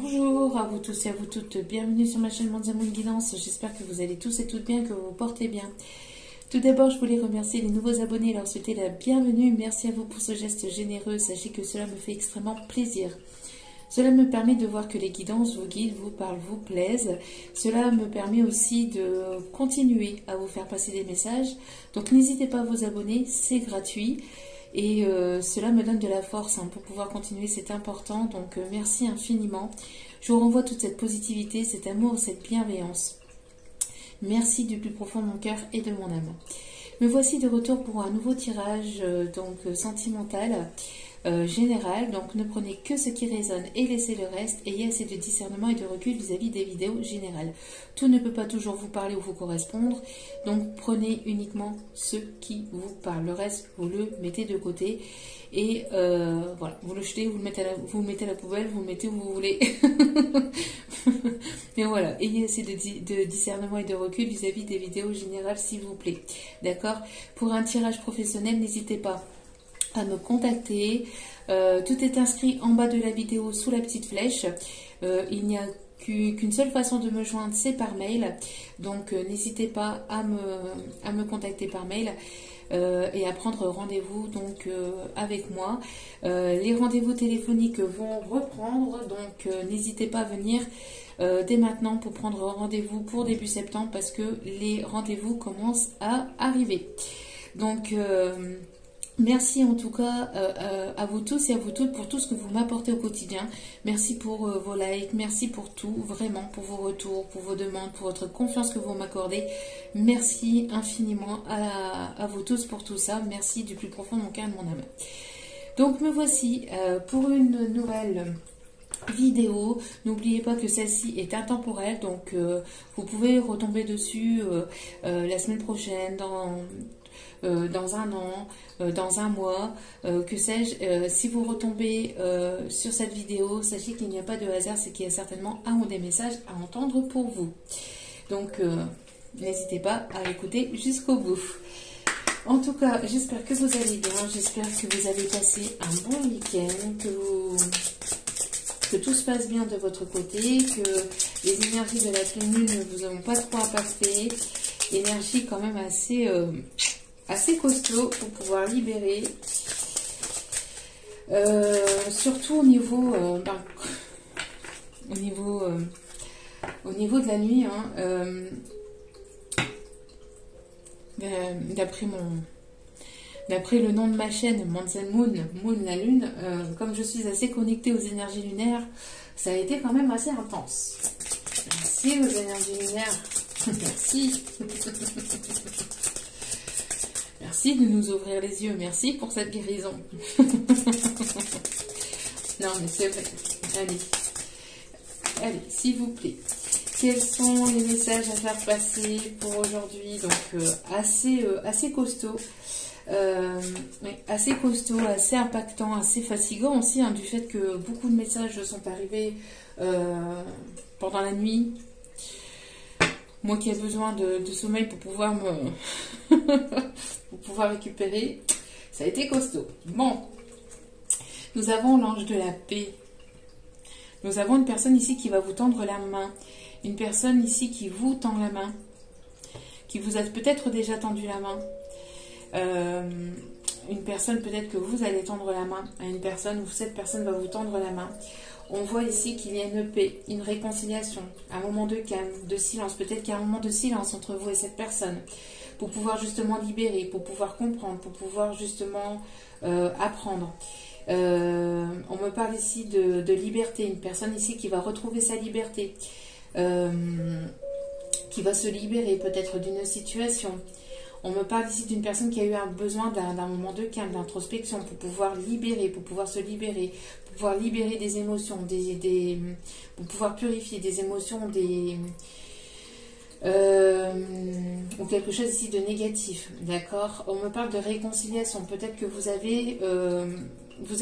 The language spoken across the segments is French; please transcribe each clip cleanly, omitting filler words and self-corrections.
Bonjour à vous tous et à vous toutes, bienvenue sur ma chaîne Mondial Moon Guidance, j'espère que vous allez tous et toutes bien, que vous vous portez bien. Tout d'abord, je voulais remercier les nouveaux abonnés et leur souhaiter la bienvenue, merci à vous pour ce geste généreux, sachez que cela me fait extrêmement plaisir. Cela me permet de voir que les guidances vous guident, vous parlent, vous plaisent. Cela me permet aussi de continuer à vous faire passer des messages. Donc n'hésitez pas à vous abonner, c'est gratuit. Et cela me donne de la force pour pouvoir continuer, c'est important. Donc merci infiniment. Je vous renvoie toute cette positivité, cet amour, cette bienveillance. Merci du plus profond de mon cœur et de mon âme. Me voici de retour pour un nouveau tirage sentimental. Général, donc ne prenez que ce qui résonne et laissez le reste, ayez assez de discernement et de recul vis-à-vis des vidéos générales. Tout ne peut pas toujours vous parler ou vous correspondre, donc prenez uniquement ce qui vous parle. Le reste, vous le mettez de côté et voilà, vous le jetez, vous le mettez à la poubelle, vous le mettez où vous voulez. Mais voilà, ayez assez de discernement et de recul vis-à-vis des vidéos générales, s'il vous plaît. D'accord? Pour un tirage professionnel, n'hésitez pas à me contacter. Tout est inscrit en bas de la vidéo sous la petite flèche. Il n'y a qu'une seule façon de me joindre, c'est par mail. Donc n'hésitez pas à me contacter par mail et à prendre rendez-vous avec moi. Les rendez-vous téléphoniques vont reprendre, donc n'hésitez pas à venir dès maintenant pour prendre rendez-vous pour début septembre parce que les rendez-vous commencent à arriver. Donc merci en tout cas à vous tous et à vous toutes pour tout ce que vous m'apportez au quotidien. Merci pour vos likes, merci pour tout, vraiment, pour vos retours, pour vos demandes, pour votre confiance que vous m'accordez. Merci infiniment à vous tous pour tout ça. Merci du plus profond de mon cœur et de mon âme. Donc me voici pour une nouvelle vidéo. N'oubliez pas que celle-ci est intemporelle, donc vous pouvez retomber dessus la semaine prochaine, dans un an, dans un mois, que sais-je. Si vous retombez sur cette vidéo, sachez qu'il n'y a pas de hasard, c'est qu'il y a certainement un ou des messages à entendre pour vous. Donc, n'hésitez pas à écouter jusqu'au bout. En tout cas, j'espère que vous allez bien, j'espère que vous avez passé un bon week-end, que tout se passe bien de votre côté, que les énergies de la pleine lune ne vous ont pas trop impacté. Énergie quand même assez costaud pour pouvoir libérer. Surtout au niveau de la nuit, d'après le nom de ma chaîne, Mondial Moon, Moon la lune, comme je suis assez connectée aux énergies lunaires, ça a été quand même assez intense. Merci aux énergies lunaires. Merci. Merci de nous ouvrir les yeux. Merci pour cette guérison. Non, mais c'est vrai. Allez, s'il vous plaît. Quels sont les messages à faire passer pour aujourd'hui? Donc, assez costaud. Assez costaud, assez impactant, assez fatigant aussi, du fait que beaucoup de messages sont arrivés pendant la nuit. Moi qui ai besoin de sommeil pour pouvoir pour pouvoir récupérer, ça a été costaud. Bon, nous avons l'ange de la paix. Nous avons une personne ici qui va vous tendre la main. Une personne ici qui vous tend la main. Qui vous a peut-être déjà tendu la main. Une personne peut-être que vous allez tendre la main à une personne ou cette personne va vous tendre la main. On voit ici qu'il y a une paix, une réconciliation, un moment de calme, de silence. Peut-être qu'il y a un moment de silence entre vous et cette personne pour pouvoir justement libérer, pour pouvoir comprendre, pour pouvoir justement apprendre. On me parle ici de liberté, une personne ici qui va retrouver sa liberté, qui va se libérer peut-être d'une situation. On me parle ici d'une personne qui a eu un besoin d'un moment de calme, d'introspection pour pouvoir libérer, pour pouvoir se libérer, pour pouvoir libérer des émotions, pour pouvoir purifier des émotions, ou quelque chose ici de négatif, d'accord? On me parle de réconciliation. Peut-être que vous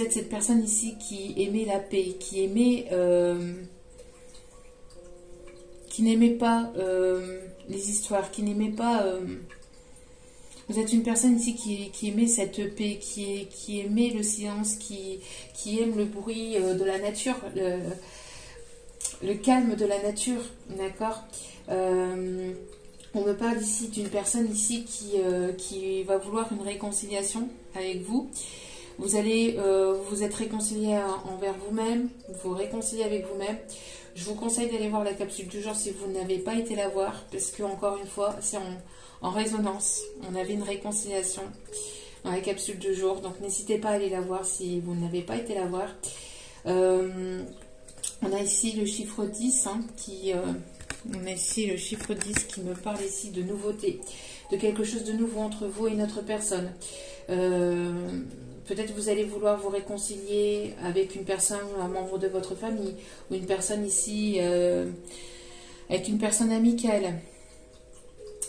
êtes cette personne ici qui aimait la paix, qui n'aimait pas les histoires, qui n'aimait pas... Vous êtes une personne ici qui aimait cette paix, qui aimait le silence, qui aime le bruit de la nature. le calme de la nature, d'accord. On me parle ici d'une personne ici qui va vouloir une réconciliation avec vous. Vous allez vous être réconcilié envers vous-même, vous réconcilier avec vous-même. Je vous conseille d'aller voir la capsule du jour si vous n'avez pas été la voir, parce que encore une fois, c'est en résonance. On avait une réconciliation dans la capsule du jour, donc n'hésitez pas à aller la voir si vous n'avez pas été la voir. On a ici le chiffre 10 on a ici le chiffre 10 qui me parle ici de nouveauté, de quelque chose de nouveau entre vous et une autre personne. Peut-être vous allez vouloir vous réconcilier avec une personne, un membre de votre famille, ou une personne ici, avec une personne amicale.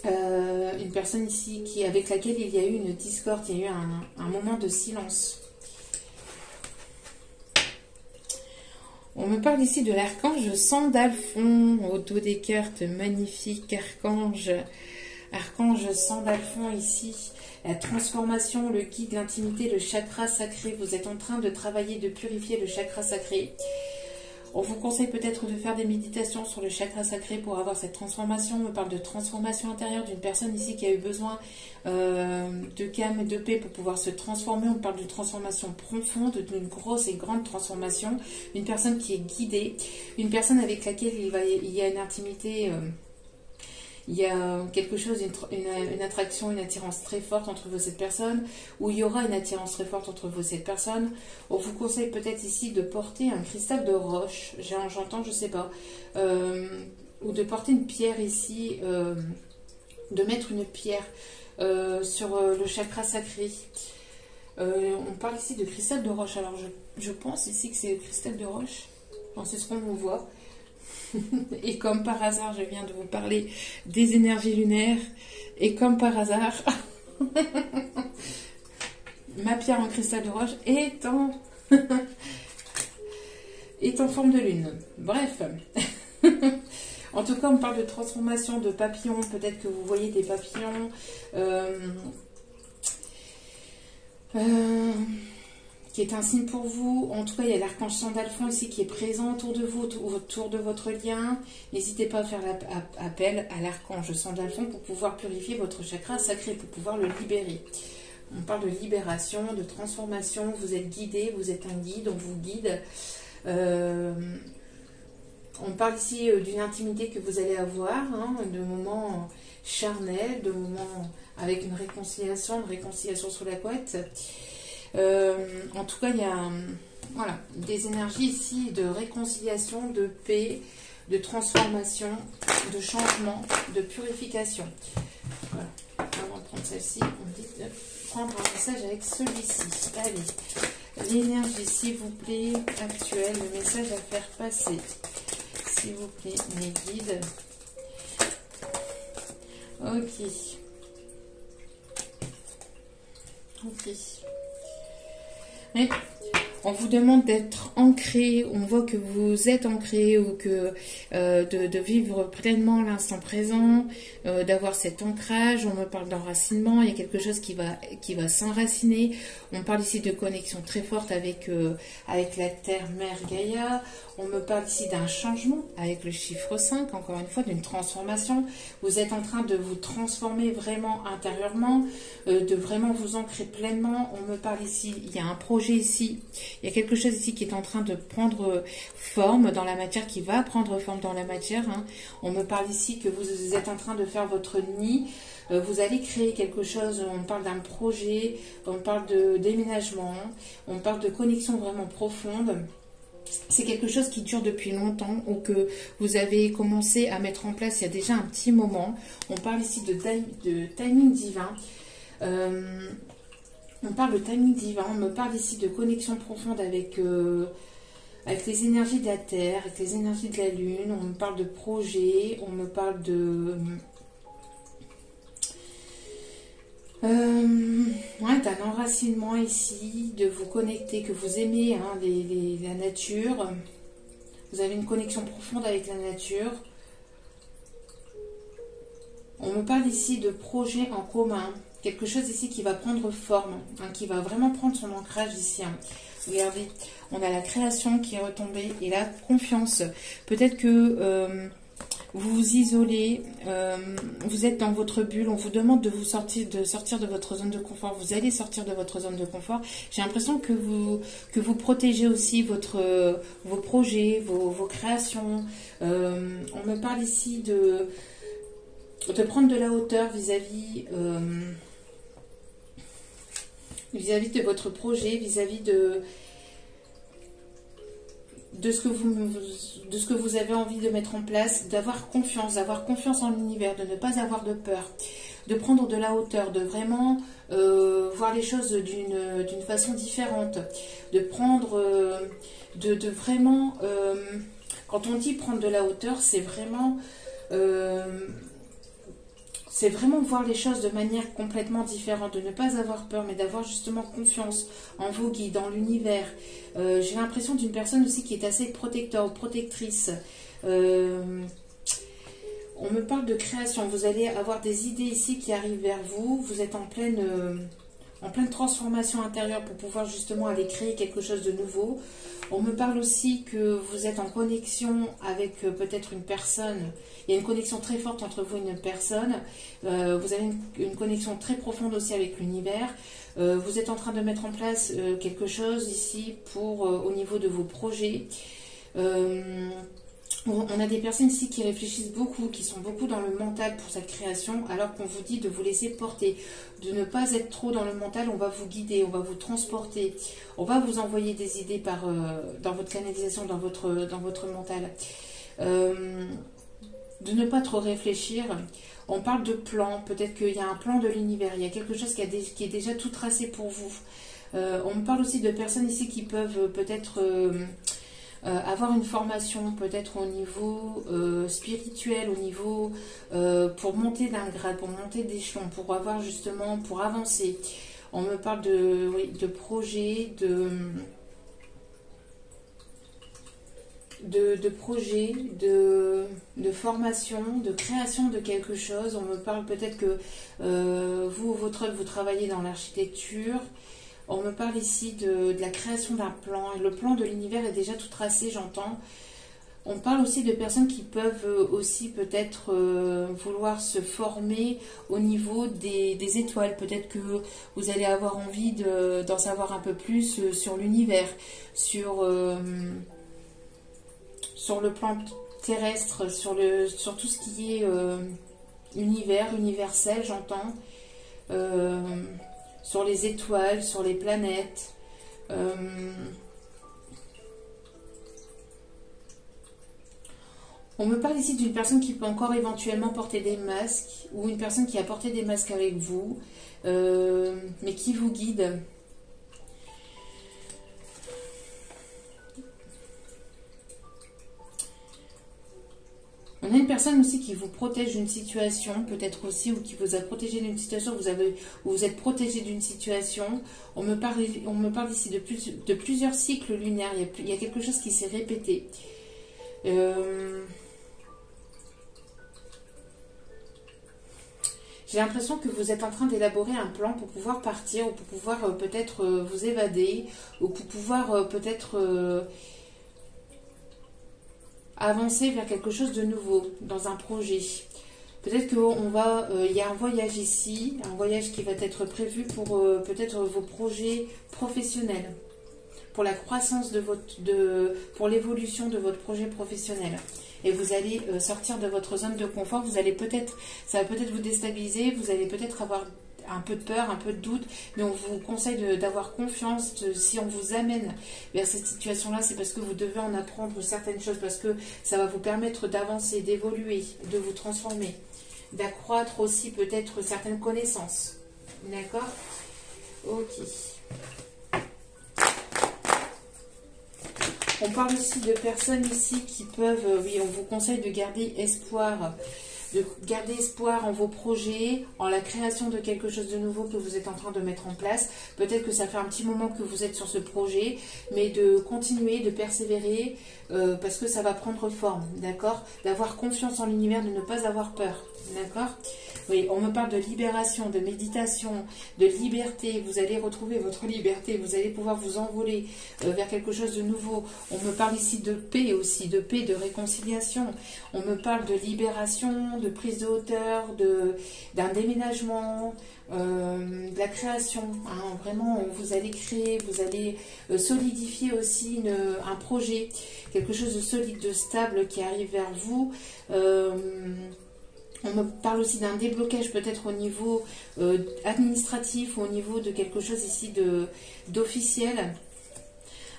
Une personne ici avec laquelle il y a eu une discorde, il y a eu un moment de silence. On me parle ici de l'archange Sandalphon, au dos des cartes, magnifique archange Sandalphon ici. La transformation, le guide, l'intimité, le chakra sacré. Vous êtes en train de travailler, de purifier le chakra sacré. On vous conseille peut-être de faire des méditations sur le chakra sacré pour avoir cette transformation. On me parle de transformation intérieure d'une personne ici qui a eu besoin de calme et de paix pour pouvoir se transformer. On parle d'une transformation profonde, d'une grosse et grande transformation. Une personne qui est guidée, une personne avec laquelle il y a une intimité... il y a quelque chose, une attraction, une attirance très forte entre vous et cette personne, ou il y aura une attirance très forte entre vous et cette personne. On vous conseille peut-être ici de porter un cristal de roche, j'entends, je sais pas, ou de porter une pierre ici, de mettre une pierre sur le chakra sacré. On parle ici de cristal de roche, alors je pense ici que c'est le cristal de roche, enfin, c'est ce qu'on vous voit. Et comme par hasard, je viens de vous parler des énergies lunaires. Et comme par hasard, ma pierre en cristal de roche est en forme de lune. Bref. En tout cas, on parle de transformation de papillons. Peut-être que vous voyez des papillons. Qui est un signe pour vous. En tout cas, il y a l'archange Sandalphon ici qui est présent autour de vous, autour de votre lien. N'hésitez pas à faire appel à l'archange Sandalphon pour pouvoir purifier votre chakra sacré, pour pouvoir le libérer. On parle de libération, de transformation. Vous êtes guidé, vous êtes un guide, on vous guide. On parle ici d'une intimité que vous allez avoir, de moments charnels, de moments avec une réconciliation sous la couette. En tout cas, il y a voilà, des énergies ici de réconciliation, de paix, de transformation, de changement, de purification. Voilà. Avant de prendre celle-ci, on dit de prendre un message avec celui-ci. Allez, l'énergie, s'il vous plaît, actuelle, le message à faire passer. S'il vous plaît, mes guides. Ok. Ok. Mais on vous demande d'être ancré, on voit que vous êtes ancré, ou que de vivre pleinement l'instant présent, d'avoir cet ancrage. On me parle d'enracinement, il y a quelque chose qui va s'enraciner. On parle ici de connexion très forte avec la Terre-Mère Gaïa. On me parle ici d'un changement avec le chiffre 5, encore une fois, d'une transformation. Vous êtes en train de vous transformer vraiment intérieurement, de vraiment vous ancrer pleinement. On me parle ici, il y a un projet ici, il y a quelque chose ici qui est en train de prendre forme dans la matière, qui va prendre forme dans la matière. On me parle ici que vous êtes en train de faire votre nid. Vous allez créer quelque chose, on parle d'un projet, on parle de déménagement, on parle de connexion vraiment profonde. C'est quelque chose qui dure depuis longtemps, ou que vous avez commencé à mettre en place il y a déjà un petit moment. On parle ici de timing divin. On parle de timing divin, on me parle ici de connexion profonde avec les énergies de la Terre, avec les énergies de la Lune. On me parle de projet, on me parle de... d'un enracinement ici, de vous connecter, que vous aimez la nature. Vous avez une connexion profonde avec la nature. On me parle ici de projets en commun, quelque chose ici qui va prendre forme, hein, qui va vraiment prendre son ancrage ici. Hein. Regardez, on a la création qui est retombée et la confiance. Peut-être que vous vous isolez, vous êtes dans votre bulle, on vous demande de sortir de votre zone de confort. Vous allez sortir de votre zone de confort. J'ai l'impression que vous protégez aussi vos projets, vos créations. On me parle ici de prendre de la hauteur vis-à-vis de votre projet, vis-à-vis de ce que vous avez envie de mettre en place, d'avoir confiance en l'univers, de ne pas avoir de peur, de prendre de la hauteur, de vraiment voir les choses d'une façon différente, de prendre, de vraiment, quand on dit prendre de la hauteur, c'est vraiment voir les choses de manière complètement différente, de ne pas avoir peur, mais d'avoir justement confiance en vos guides, en l'univers. J'ai l'impression d'une personne aussi qui est assez protecteur ou protectrice. On me parle de création. Vous allez avoir des idées ici qui arrivent vers vous. Vous êtes en pleine transformation intérieure pour pouvoir justement aller créer quelque chose de nouveau. On me parle aussi que vous êtes en connexion avec peut-être une personne. Il y a une connexion très forte entre vous et une personne. Vous avez une connexion très profonde aussi avec l'univers. Vous êtes en train de mettre en place quelque chose ici pour au niveau de vos projets. On a des personnes ici qui réfléchissent beaucoup, qui sont beaucoup dans le mental pour cette création, alors qu'on vous dit de vous laisser porter, de ne pas être trop dans le mental. On va vous guider, on va vous transporter, on va vous envoyer des idées dans votre canalisation, dans votre mental. De ne pas trop réfléchir. On parle de plan, peut-être qu'il y a un plan de l'univers, il y a quelque chose qui est déjà tout tracé pour vous. On me parle aussi de personnes ici qui peuvent peut-être avoir une formation peut-être au niveau spirituel, au niveau pour monter d'un grade, pour monter d'échelon, pour avoir justement, pour avancer. On me parle de projets, de projets, de formation, de création de quelque chose. On me parle peut-être que vous travaillez dans l'architecture. On me parle ici de la création d'un plan. Le plan de l'univers est déjà tout tracé, j'entends. On parle aussi de personnes qui peuvent aussi peut-être vouloir se former au niveau des étoiles. Peut-être que vous allez avoir envie d'en savoir un peu plus sur l'univers, sur le plan terrestre, sur tout ce qui est univers, universel, j'entends. Sur les étoiles, sur les planètes. On me parle ici d'une personne qui peut encore éventuellement porter des masques, ou une personne qui a porté des masques avec vous, mais qui vous guide. On a une personne aussi qui vous protège d'une situation, peut-être aussi, ou qui vous a protégé d'une situation, où vous êtes protégé d'une situation. On me parle ici de plusieurs cycles lunaires. Il y a quelque chose qui s'est répété. J'ai l'impression que vous êtes en train d'élaborer un plan pour pouvoir partir, ou pour pouvoir peut-être vous évader, ou pour pouvoir peut-être avancer vers quelque chose de nouveau, dans un projet. Peut-être qu'il y a un voyage ici, un voyage qui va être prévu pour peut-être vos projets professionnels, pour la croissance pour l'évolution de votre projet professionnel. Et vous allez sortir de votre zone de confort. Ça va peut-être vous déstabiliser, vous allez peut-être avoir un peu de peur, un peu de doute, mais on vous conseille d'avoir confiance. Si on vous amène vers cette situation-là, c'est parce que vous devez en apprendre certaines choses, parce que ça va vous permettre d'avancer, d'évoluer, de vous transformer, d'accroître aussi peut-être certaines connaissances. D'accord? Ok. On parle aussi de personnes ici qui peuvent, oui, on vous conseille de garder espoir. De garder espoir en vos projets, en la création de quelque chose de nouveau que vous êtes en train de mettre en place. Peut-être que ça fait un petit moment que vous êtes sur ce projet, mais de continuer, de persévérer, parce que ça va prendre forme, d'accord? D'avoir confiance en l'univers, de ne pas avoir peur, d'accord? Oui, on me parle de libération, de méditation, de liberté. Vous allez retrouver votre liberté, vous allez pouvoir vous envoler vers quelque chose de nouveau. On me parle ici de paix aussi, de paix, de réconciliation. On me parle de libération, de prise de hauteur, d'un déménagement, de la création. Hein. Vraiment, vous allez créer, vous allez solidifier aussi un projet, quelque chose de solide, de stable qui arrive vers vous. On me parle aussi d'un déblocage peut-être au niveau administratif ou au niveau de quelque chose ici d'officiel,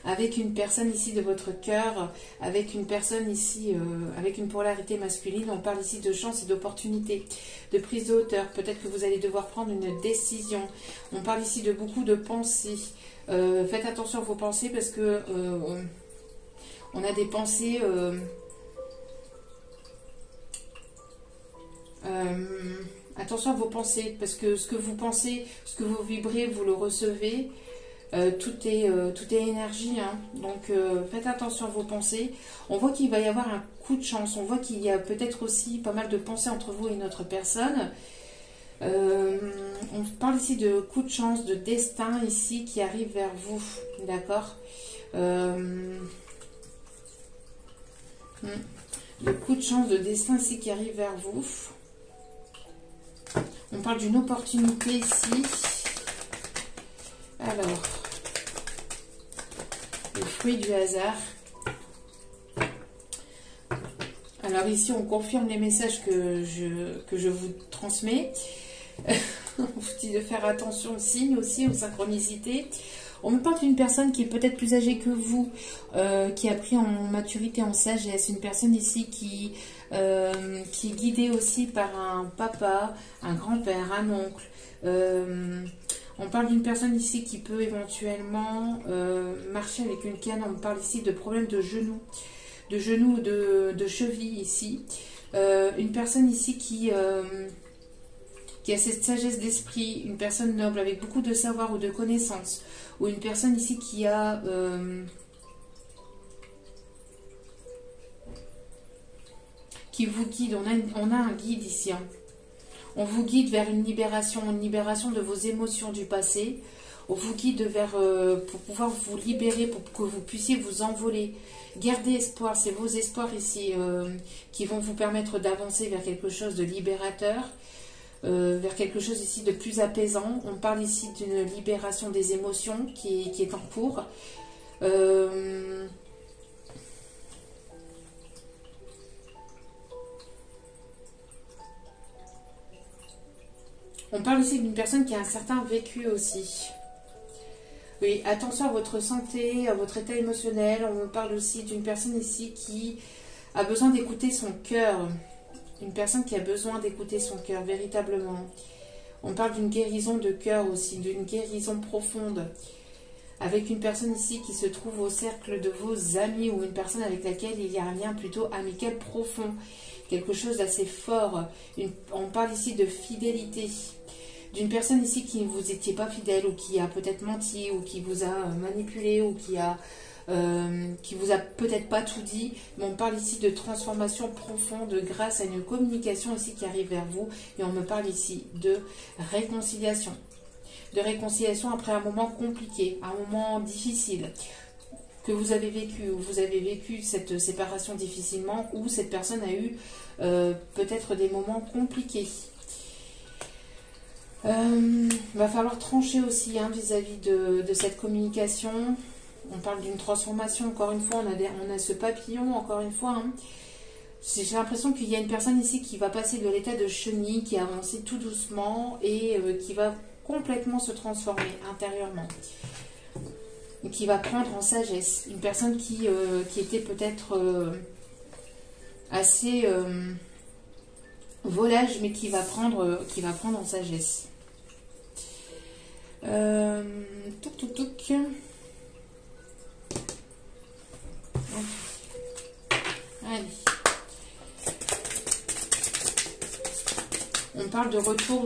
avec une personne ici de votre cœur, avec une personne ici avec une polarité masculine. On parle ici de chance et d'opportunité, de prise de hauteur. Peut-être que vous allez devoir prendre une décision. On parle ici de beaucoup de pensées. Faites attention à vos pensées parce que on a des pensées... attention à vos pensées, parce que ce que vous pensez, ce que vous vibrez, vous le recevez. Tout est énergie, hein. Donc faites attention à vos pensées. On voit qu'il va y avoir un coup de chance. On voit qu'il y a peut-être aussi pas mal de pensées entre vous et une autre personne. On parle ici de coup de chance, de destin ici qui arrive vers vous, d'accord. Le coup de chance, de destin ici qui arrive vers vous. On parle d'une opportunité ici. Alors, le fruit du hasard. Alors ici, on confirme les messages que je vous transmets. On vous dit de faire attention aux signes aussi, aux synchronicités. On me parle d'une personne qui est peut-être plus âgée que vous, qui a pris en maturité, en sagesse. Une personne ici qui est guidée aussi par un papa, un grand-père, un oncle. On parle d'une personne ici qui peut éventuellement marcher avec une canne. On me parle ici de problèmes de genoux ou de cheville ici. Une personne ici qui a cette sagesse d'esprit, une personne noble avec beaucoup de savoir ou de connaissances, ou une personne ici qui a qui vous guide. On a un guide ici, hein. On vous guide vers une libération de vos émotions du passé. On vous guide vers pour pouvoir vous libérer, pour que vous puissiez vous envoler. Gardez espoir, c'est vos espoirs ici qui vont vous permettre d'avancer vers quelque chose de libérateur. Vers quelque chose ici de plus apaisant. On parle ici d'une libération des émotions qui est en cours. On parle ici d'une personne qui a un certain vécu aussi. Oui, attention à votre santé, à votre état émotionnel. On me parle aussi d'une personne ici qui a besoin d'écouter son cœur. Une personne qui a besoin d'écouter son cœur, véritablement. On parle d'une guérison de cœur aussi, d'une guérison profonde. Avec une personne ici qui se trouve au cercle de vos amis ou une personne avec laquelle il y a un lien plutôt amical profond. Quelque chose d'assez fort. On parle ici de fidélité. D'une personne ici qui ne vous étiez pas fidèle ou qui a peut-être menti ou qui vous a manipulé ou qui vous a peut-être pas tout dit, mais on parle ici de transformation profonde grâce à une communication ici qui arrive vers vous, et on me parle ici de réconciliation après un moment compliqué, un moment difficile que vous avez vécu, ou vous avez vécu cette séparation difficilement, ou cette personne a eu peut-être des moments compliqués. Va falloir trancher aussi hein, vis-à-vis de cette communication. On parle d'une transformation, encore une fois, on a ce papillon, encore une fois. Hein. J'ai l'impression qu'il y a une personne ici qui va passer de l'état de chenille, qui avance tout doucement et qui va complètement se transformer intérieurement. Et qui va prendre en sagesse. Une personne qui était peut-être assez volage, mais qui va prendre en sagesse. Touc. Allez. On parle de retour,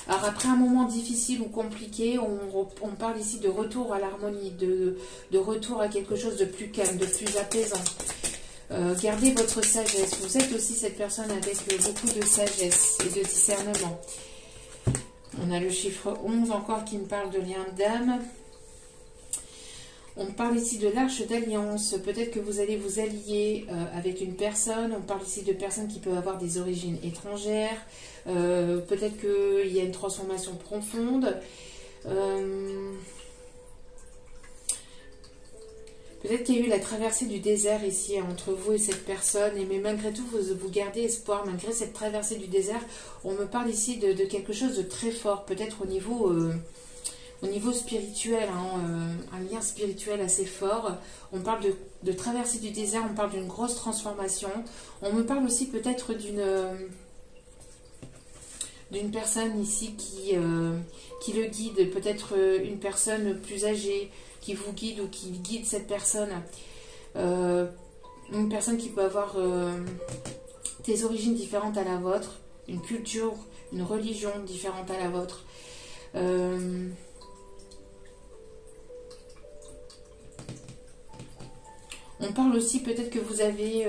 alors après un moment difficile ou compliqué, on parle ici de retour à l'harmonie, de retour à quelque chose de plus calme, de plus apaisant. Gardez votre sagesse. Vous êtes aussi cette personne avec beaucoup de sagesse et de discernement. On a le chiffre 11 encore qui me parle de lien d'âme. On parle ici de l'arche d'alliance. Peut-être que vous allez vous allier avec une personne. On parle ici de personnes qui peuvent avoir des origines étrangères. Peut-être qu'il y a une transformation profonde. Peut-être qu'il y a eu la traversée du désert ici entre vous et cette personne. Mais malgré tout, vous gardez espoir. Malgré cette traversée du désert, on me parle ici de quelque chose de très fort. Peut-être au niveau spirituel, hein, un lien spirituel assez fort. On parle de traversée du désert, on parle d'une grosse transformation. On me parle aussi peut-être d'une personne ici qui le guide, peut-être une personne plus âgée qui vous guide ou qui guide cette personne. Une personne qui peut avoir des origines différentes à la vôtre, une culture, une religion différente à la vôtre. On parle aussi peut-être que vous avez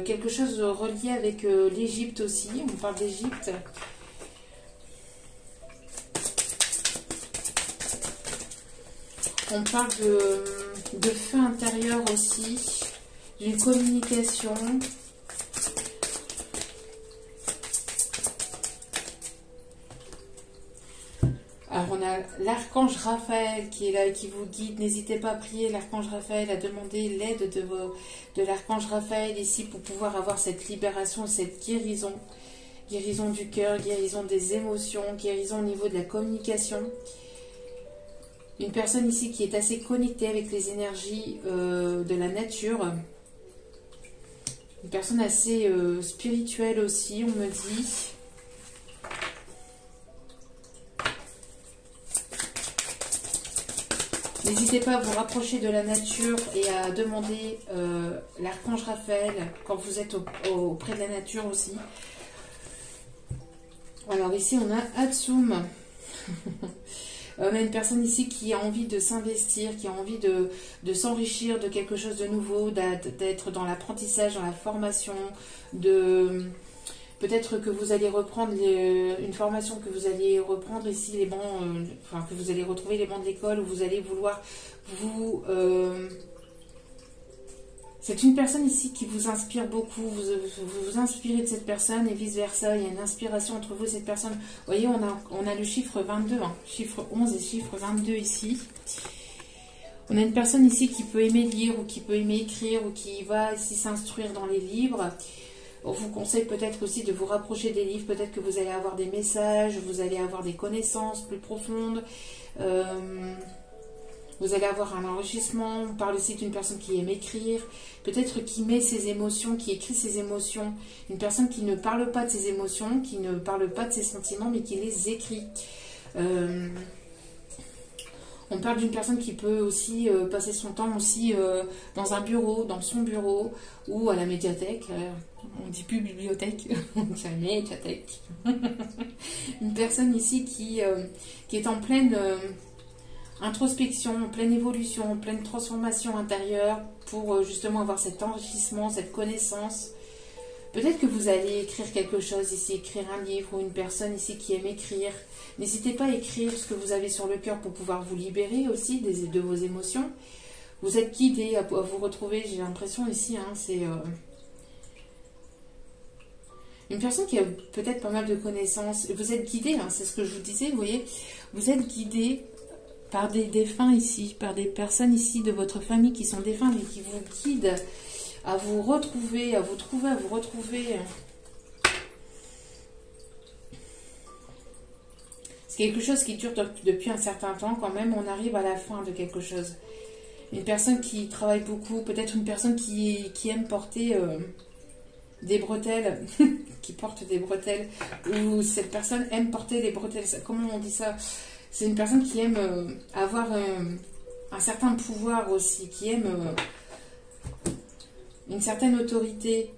quelque chose relié avec l'Égypte aussi. On parle d'Égypte. On parle de feu intérieur aussi, d'une communication. Alors on a l'archange Raphaël qui est là et qui vous guide. N'hésitez pas à prier l'archange Raphaël, à demander l'aide de l'archange Raphaël ici pour pouvoir avoir cette libération, cette guérison. Guérison du cœur, guérison des émotions, guérison au niveau de la communication. Une personne ici qui est assez connectée avec les énergies de la nature. Une personne assez spirituelle aussi, on me dit. N'hésitez pas à vous rapprocher de la nature et à demander l'archange Raphaël quand vous êtes auprès de la nature aussi. Alors ici on a Hatsum. On a une personne ici qui a envie de s'investir, qui a envie de s'enrichir de quelque chose de nouveau, d'être dans l'apprentissage, dans la formation, peut-être que vous allez reprendre une formation que vous allez reprendre ici, les bancs, que vous allez retrouver les bancs de l'école, où vous allez vouloir vous... C'est une personne ici qui vous inspire beaucoup, vous vous inspirez de cette personne et vice-versa, il y a une inspiration entre vous et cette personne. Vous voyez, on a le chiffre 22, hein, chiffre 11 et chiffre 22 ici. On a une personne ici qui peut aimer lire ou qui peut aimer écrire ou qui va ici s'instruire dans les livres. On vous conseille peut-être aussi de vous rapprocher des livres, peut-être que vous allez avoir des messages, vous allez avoir des connaissances plus profondes. Vous allez avoir un enrichissement. On parle aussi d'une personne qui aime écrire, peut-être qui met ses émotions, qui écrit ses émotions. Une personne qui ne parle pas de ses émotions, qui ne parle pas de ses sentiments, mais qui les écrit. On parle d'une personne qui peut aussi passer son temps aussi dans un bureau, dans son bureau, ou à la médiathèque. On ne dit plus bibliothèque, on dit médiathèque. Une personne ici qui est en pleine... introspection, en pleine évolution, en pleine transformation intérieure pour justement avoir cet enrichissement, cette connaissance. Peut-être que vous allez écrire quelque chose ici, écrire un livre ou une personne ici qui aime écrire. N'hésitez pas à écrire ce que vous avez sur le cœur pour pouvoir vous libérer aussi de vos émotions. Vous êtes guidé à vous retrouver, j'ai l'impression ici, hein, c'est une personne qui a peut-être pas mal de connaissances. Vous êtes guidé, hein, c'est ce que je vous disais, vous voyez, vous êtes guidé par des défunts ici, par des personnes ici de votre famille qui sont défuntes et qui vous guident à vous retrouver, à vous trouver, à vous retrouver. C'est quelque chose qui dure depuis un certain temps quand même, on arrive à la fin de quelque chose. Une personne qui travaille beaucoup, peut-être une personne qui aime porter des bretelles, qui porte des bretelles, ou cette personne aime porter des bretelles, comment on dit ça ? C'est une personne qui aime avoir un certain pouvoir aussi, qui aime une certaine autorité.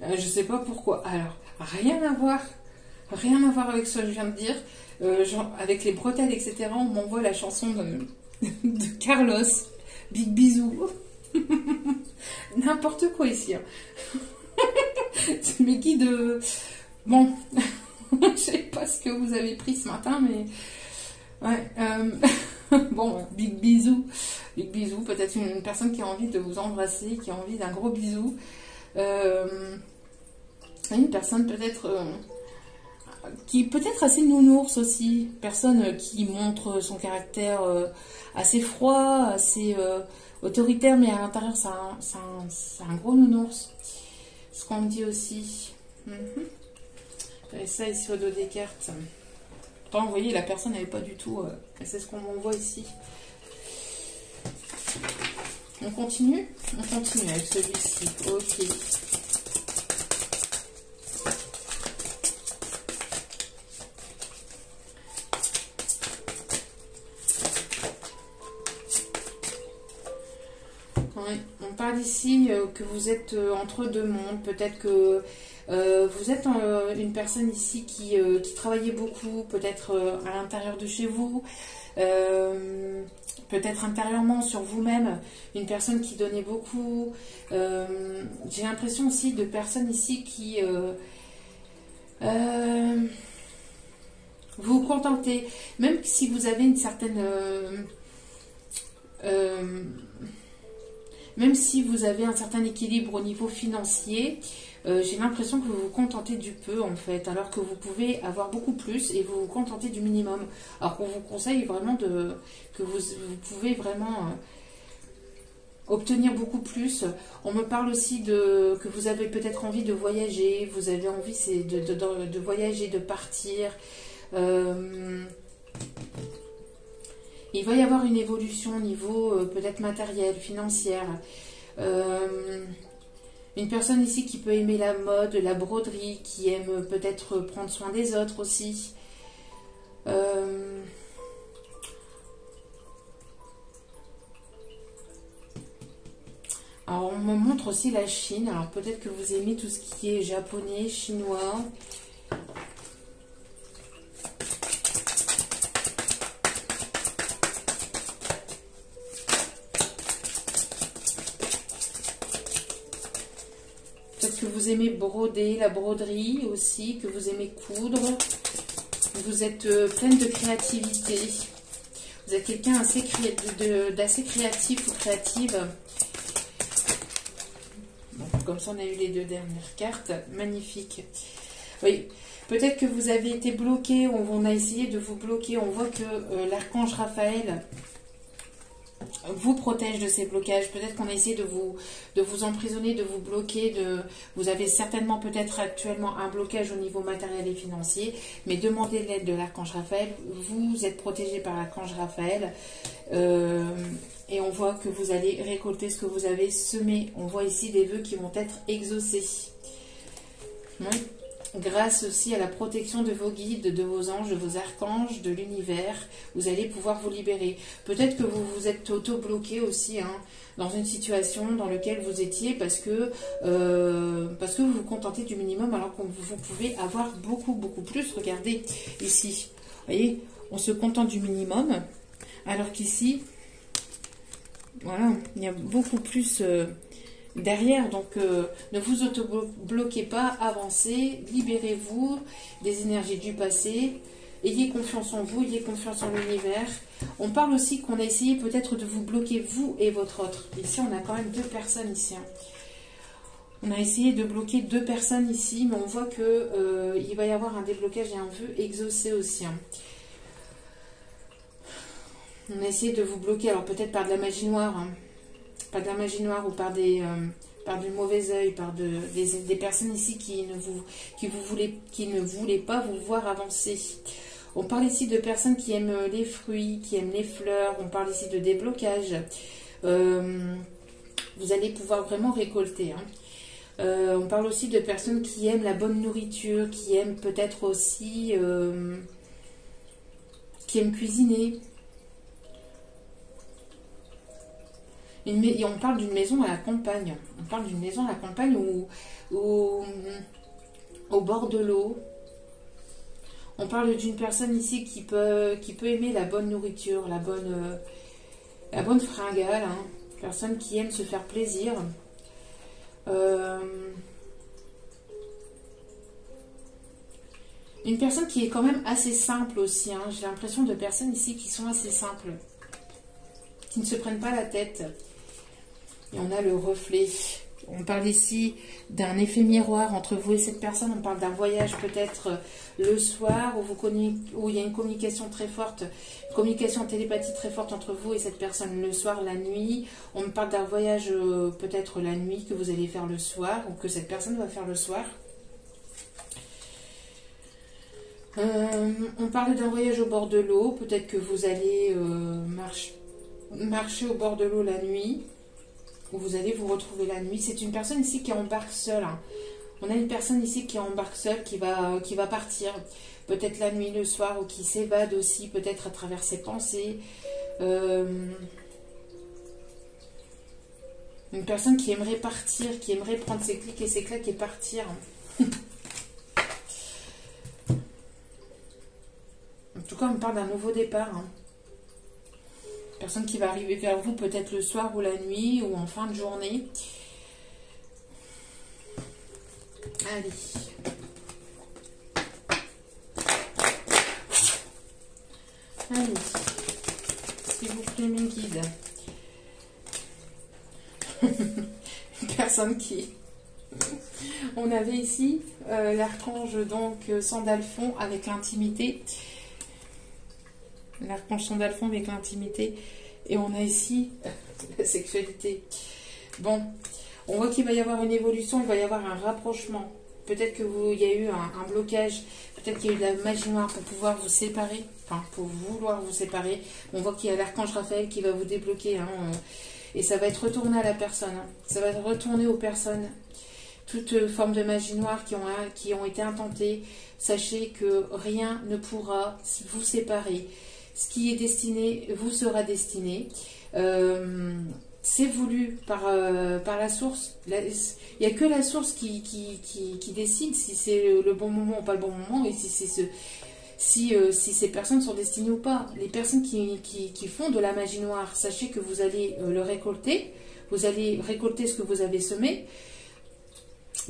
Je sais pas pourquoi. Alors, rien à voir Rien à voir avec ce que je viens de dire. Genre, avec les bretelles, etc., on m'envoie la chanson de Carlos. Big bisous. N'importe quoi ici. Hein. Mais qui de... Bon, je sais pas ce que vous avez pris ce matin, mais... Ouais, bon, big bisous. Big bisous, peut-être une personne qui a envie de vous embrasser, qui a envie d'un gros bisou. Une personne peut-être... qui peut être assez nounours aussi, personne qui montre son caractère assez froid, assez autoritaire, mais à l'intérieur c'est un gros nounours, ce qu'on me dit aussi. Et ça ici au dos des cartes. Pourtant, vous voyez, la personne n'avait pas du tout, c'est ce qu'on m'envoie ici. On continue avec celui-ci, ok. On parle ici que vous êtes entre deux mondes, peut-être que vous êtes une personne ici qui travaillait beaucoup, peut-être à l'intérieur de chez vous, peut-être intérieurement sur vous-même, une personne qui donnait beaucoup. J'ai l'impression aussi de personnes ici qui vous contentez, même si vous avez une certaine... même si vous avez un certain équilibre au niveau financier, j'ai l'impression que vous vous contentez du peu en fait, alors que vous pouvez avoir beaucoup plus et vous vous contentez du minimum. Alors qu'on vous conseille vraiment que vous pouvez vraiment obtenir beaucoup plus. On me parle aussi que vous avez peut-être envie de voyager, vous avez envie de voyager, de partir. Il va y avoir une évolution au niveau peut-être matériel, financière. Une personne ici qui peut aimer la mode, la broderie, qui aime peut-être prendre soin des autres aussi. Alors on me montre aussi la Chine. Alors peut-être que vous aimez tout ce qui est japonais, chinois. Que vous aimez broder, la broderie aussi, que vous aimez coudre. Vous êtes pleine de créativité. Vous êtes quelqu'un d'assez créatif ou créative. Bon, comme ça, on a eu les deux dernières cartes. Magnifique. Oui, peut-être que vous avez été bloqué, on a essayé de vous bloquer. On voit que l'archange Raphaël vous protège de ces blocages. Peut-être qu'on a essayé de vous emprisonner, de vous bloquer. Vous avez certainement peut-être actuellement un blocage au niveau matériel et financier, mais demandez l'aide de l'archange Raphaël. Vous êtes protégé par l'archange Raphaël et on voit que vous allez récolter ce que vous avez semé. On voit ici des vœux qui vont être exaucés. Oui. Grâce aussi à la protection de vos guides, de vos anges, de vos archanges, de l'univers, vous allez pouvoir vous libérer. Peut-être que vous vous êtes auto-bloqué aussi dans une situation dans laquelle vous étiez parce que vous vous contentez du minimum alors que vous pouvez avoir beaucoup, beaucoup plus. Regardez ici, vous voyez, on se contente du minimum alors qu'ici, voilà, il y a beaucoup plus... derrière, donc ne vous auto-bloquez pas, avancez, libérez-vous des énergies du passé, ayez confiance en vous, ayez confiance en l'univers. On parle aussi qu'on a essayé peut-être de vous bloquer vous et votre autre. Ici, on a quand même deux personnes ici. On a essayé de bloquer deux personnes ici, mais on voit que il va y avoir un déblocage et un vœu exaucé aussi. On a essayé de vous bloquer, alors peut-être par de la magie noire, pas de la magie noire ou par du mauvais œil, par des personnes ici qui ne voulaient pas vous voir avancer. On parle ici de personnes qui aiment les fruits, qui aiment les fleurs. On parle ici de déblocage. Vous allez pouvoir vraiment récolter. On parle aussi de personnes qui aiment la bonne nourriture, qui aiment peut-être aussi... qui aiment cuisiner. Et on parle d'une maison à la campagne. On parle d'une maison à la campagne ou au bord de l'eau. On parle d'une personne ici qui peut aimer la bonne nourriture, la bonne fringale, hein. Personne qui aime se faire plaisir. Une personne qui est quand même assez simple aussi, hein. J'ai l'impression de personnes ici qui sont assez simples, qui ne se prennent pas la tête. Et on a le reflet. On parle ici d'un effet miroir entre vous et cette personne. On parle d'un voyage peut-être le soir où il y a une communication très forte, une communication télépathie très forte entre vous et cette personne le soir, la nuit. On me parle d'un voyage peut-être la nuit que vous allez faire le soir ou que cette personne va faire le soir. On parle d'un voyage au bord de l'eau. Peut-être que vous allez marcher au bord de l'eau la nuit. Où vous allez vous retrouver la nuit. C'est une personne ici qui embarque seule. Hein. On a une personne ici qui embarque seule, qui va partir. Peut-être la nuit, le soir, ou qui s'évade aussi, peut-être à travers ses pensées. Une personne qui aimerait partir, qui aimerait prendre ses clics et ses claques et partir. En tout cas, on me parle d'un nouveau départ. Hein. Personne qui va arriver vers vous peut-être le soir ou la nuit ou en fin de journée. Allez. Allez. S'il vous plaît, mes guides. Une personne qui... On avait ici l'archange donc Sandalphon avec l'intimité. L'archange Sandalphon avec l'intimité. Et on a ici la sexualité. Bon, on voit qu'il va y avoir une évolution, il va y avoir un rapprochement. Peut-être qu'il y a eu un blocage, peut-être qu'il y a eu de la magie noire pour pouvoir vous séparer, enfin pour vouloir vous séparer. On voit qu'il y a l'archange Raphaël qui va vous débloquer. Hein, et ça va être retourné à la personne. Hein. Ça va être retourné aux personnes. Toute forme de magie noire qui ont été intentées. Sachez que rien ne pourra vous séparer. Ce qui est destiné vous sera destiné. C'est voulu par la source. Il n'y a que la source qui décide si c'est le bon moment ou pas le bon moment et si ces personnes sont destinées ou pas. Les personnes qui font de la magie noire, sachez que vous allez le récolter. Vous allez récolter ce que vous avez semé.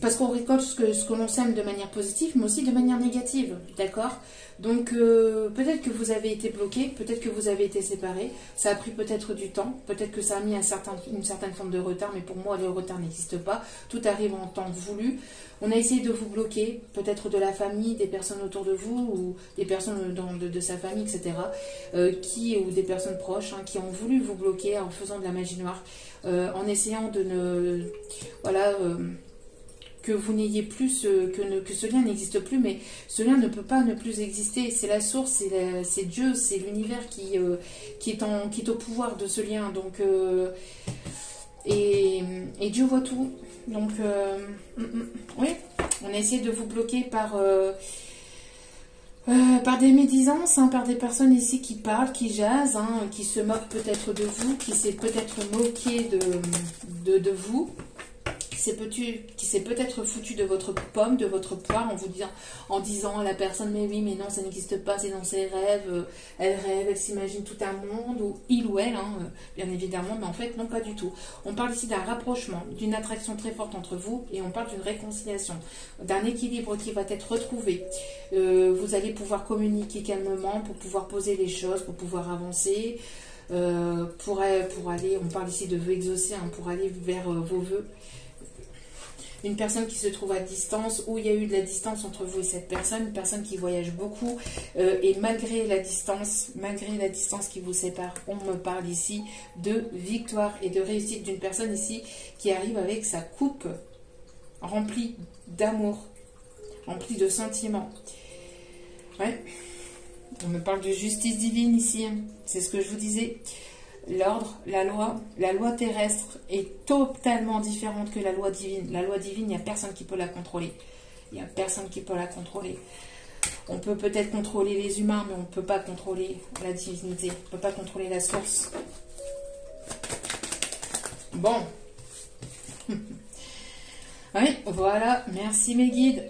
Parce qu'on récolte ce que l'on sème de manière positive, mais aussi de manière négative, d'accord? Donc, peut-être que vous avez été bloqué, peut-être que vous avez été séparé, ça a pris peut-être du temps, peut-être que ça a mis une certaine forme de retard, mais pour moi, le retard n'existe pas, tout arrive en temps voulu. On a essayé de vous bloquer, peut-être de la famille, des personnes autour de vous, ou des personnes de sa famille, etc., ou des personnes proches, hein, qui ont voulu vous bloquer en faisant de la magie noire, en essayant de ne... Voilà... que vous n'ayez plus, que ce lien n'existe plus, mais ce lien ne peut pas ne plus exister. C'est la source, c'est Dieu, c'est l'univers qui est au pouvoir de ce lien. Donc, et Dieu voit tout. Donc, oui, on a essayé de vous bloquer par des médisances, hein, par des personnes ici qui parlent, qui jasent, hein, qui se moquent peut-être de vous, qui s'est peut-être moqué de vous. Qui s'est peut-être foutu de votre pomme, de votre poire, en disant à la personne, mais oui, mais non, ça n'existe pas, c'est dans ses rêves, elle rêve, elle s'imagine tout un monde, ou il ou elle, hein, bien évidemment, mais en fait, non, pas du tout. On parle ici d'un rapprochement, d'une attraction très forte entre vous, et on parle d'une réconciliation, d'un équilibre qui va être retrouvé. Vous allez pouvoir communiquer calmement pour pouvoir poser les choses, pour pouvoir avancer, pour aller, on parle ici de vœux exaucés, hein, pour aller vers vos vœux. Une personne qui se trouve à distance, où il y a eu de la distance entre vous et cette personne, une personne qui voyage beaucoup, et malgré la distance qui vous sépare, on me parle ici de victoire et de réussite d'une personne ici qui arrive avec sa coupe remplie d'amour, remplie de sentiments. Ouais. On me parle de justice divine ici, hein. C'est ce que je vous disais. L'ordre, la loi terrestre est totalement différente que la loi divine. La loi divine, il n'y a personne qui peut la contrôler. Il n'y a personne qui peut la contrôler. On peut peut-être contrôler les humains, mais on ne peut pas contrôler la divinité. On ne peut pas contrôler la source. Bon. Oui, voilà. Merci mes guides.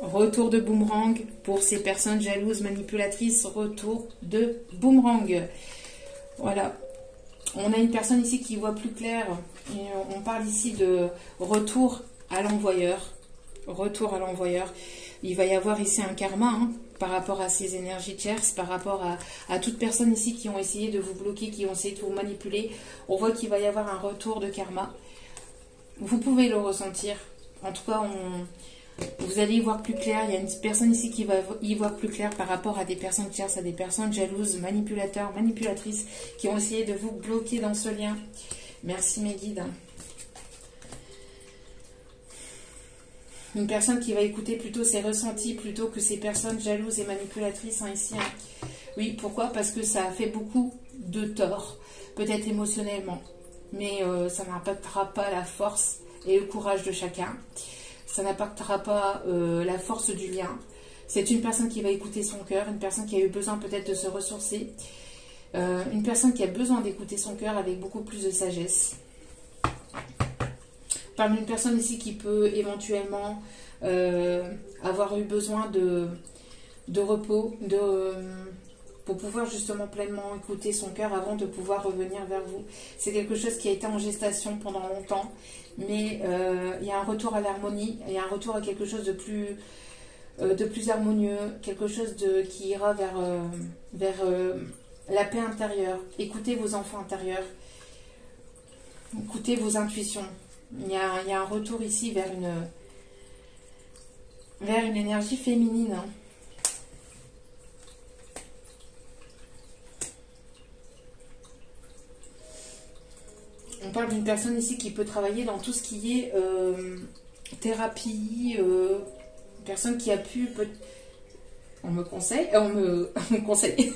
Retour de boomerang pour ces personnes jalouses, manipulatrices. Retour de boomerang. Voilà. On a une personne ici qui voit plus clair. Et on parle ici de retour à l'envoyeur. Retour à l'envoyeur. Il va y avoir ici un karma hein, par rapport à ces énergies tierces, par rapport à toutes personnes ici qui ont essayé de vous bloquer, qui ont essayé de vous manipuler. On voit qu'il va y avoir un retour de karma. Vous pouvez le ressentir. En tout cas, vous allez y voir plus clair. Il y a une personne ici qui va y voir plus clair par rapport à des personnes tierces, à des personnes jalouses, manipulateurs, manipulatrices, qui ont essayé de vous bloquer dans ce lien. Merci mes guides. Une personne qui va écouter plutôt ses ressentis plutôt que ces personnes jalouses et manipulatrices hein, ici. Hein. Oui, pourquoi? Parce que ça a fait beaucoup de tort, peut-être émotionnellement. Mais ça n'impactera pas la force et le courage de chacun. Ça n'impactera pas la force du lien. C'est une personne qui va écouter son cœur, une personne qui a eu besoin peut-être de se ressourcer. Une personne qui a besoin d'écouter son cœur avec beaucoup plus de sagesse. Parmi une personne ici qui peut éventuellement avoir eu besoin de repos, pour pouvoir justement pleinement écouter son cœur avant de pouvoir revenir vers vous. C'est quelque chose qui a été en gestation pendant longtemps, mais il y a un retour à l'harmonie, il y a un retour à quelque chose de plus harmonieux, quelque chose qui ira vers la paix intérieure. Écoutez vos enfants intérieurs, écoutez vos intuitions. Il y a un retour ici vers une énergie féminine. Hein. On parle d'une personne ici qui peut travailler dans tout ce qui est thérapie, personne qui a pu... On me conseille, on me conseille.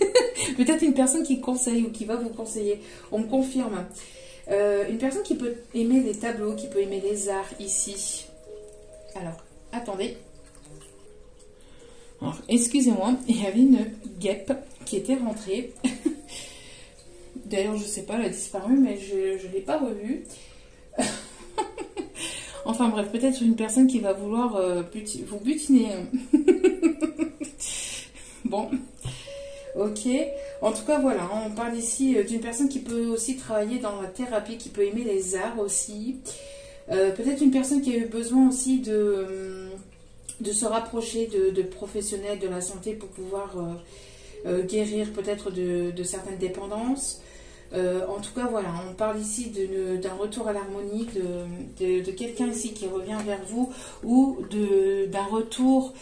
Peut-être une personne qui conseille ou qui va vous conseiller. On me confirme. Une personne qui peut aimer les tableaux, qui peut aimer les arts ici. Alors, attendez. Excusez-moi, il y avait une guêpe qui était rentrée. D'ailleurs, je ne sais pas, elle a disparu, mais je ne l'ai pas revue. Enfin bref, peut-être une personne qui va vouloir vous butiner. Bon, ok. En tout cas, voilà, on parle ici d'une personne qui peut aussi travailler dans la thérapie, qui peut aimer les arts aussi. Peut-être une personne qui a eu besoin aussi de se rapprocher de professionnels de la santé pour pouvoir guérir peut-être de certaines dépendances. En tout cas, voilà, on parle ici d'un retour à l'harmonie, de quelqu'un ici qui revient vers vous ou d'un retour,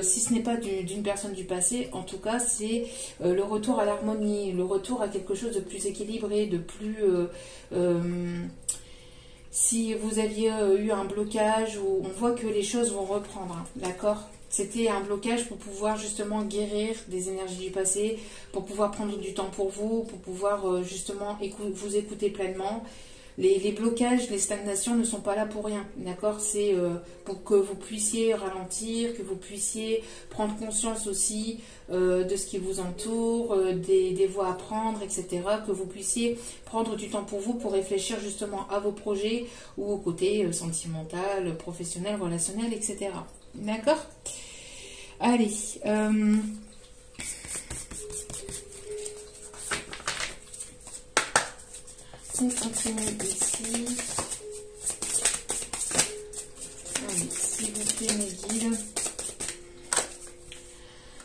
si ce n'est pas d'une personne du passé, en tout cas, c'est le retour à l'harmonie, le retour à quelque chose de plus équilibré, de plus... si vous aviez eu un blocage, on voit que les choses vont reprendre, hein, d'accord ? C'était un blocage pour pouvoir justement guérir des énergies du passé, pour pouvoir prendre du temps pour vous, pour pouvoir justement vous écouter pleinement. Les blocages, les stagnations ne sont pas là pour rien, d'accord? C'est pour que vous puissiez ralentir, que vous puissiez prendre conscience aussi de ce qui vous entoure, des voies à prendre, etc. Que vous puissiez prendre du temps pour vous, pour réfléchir justement à vos projets ou au côté sentimental, professionnel, relationnel, etc. D'accord? Allez. On continue ici. Allez, s'il vous plaît, mes guides.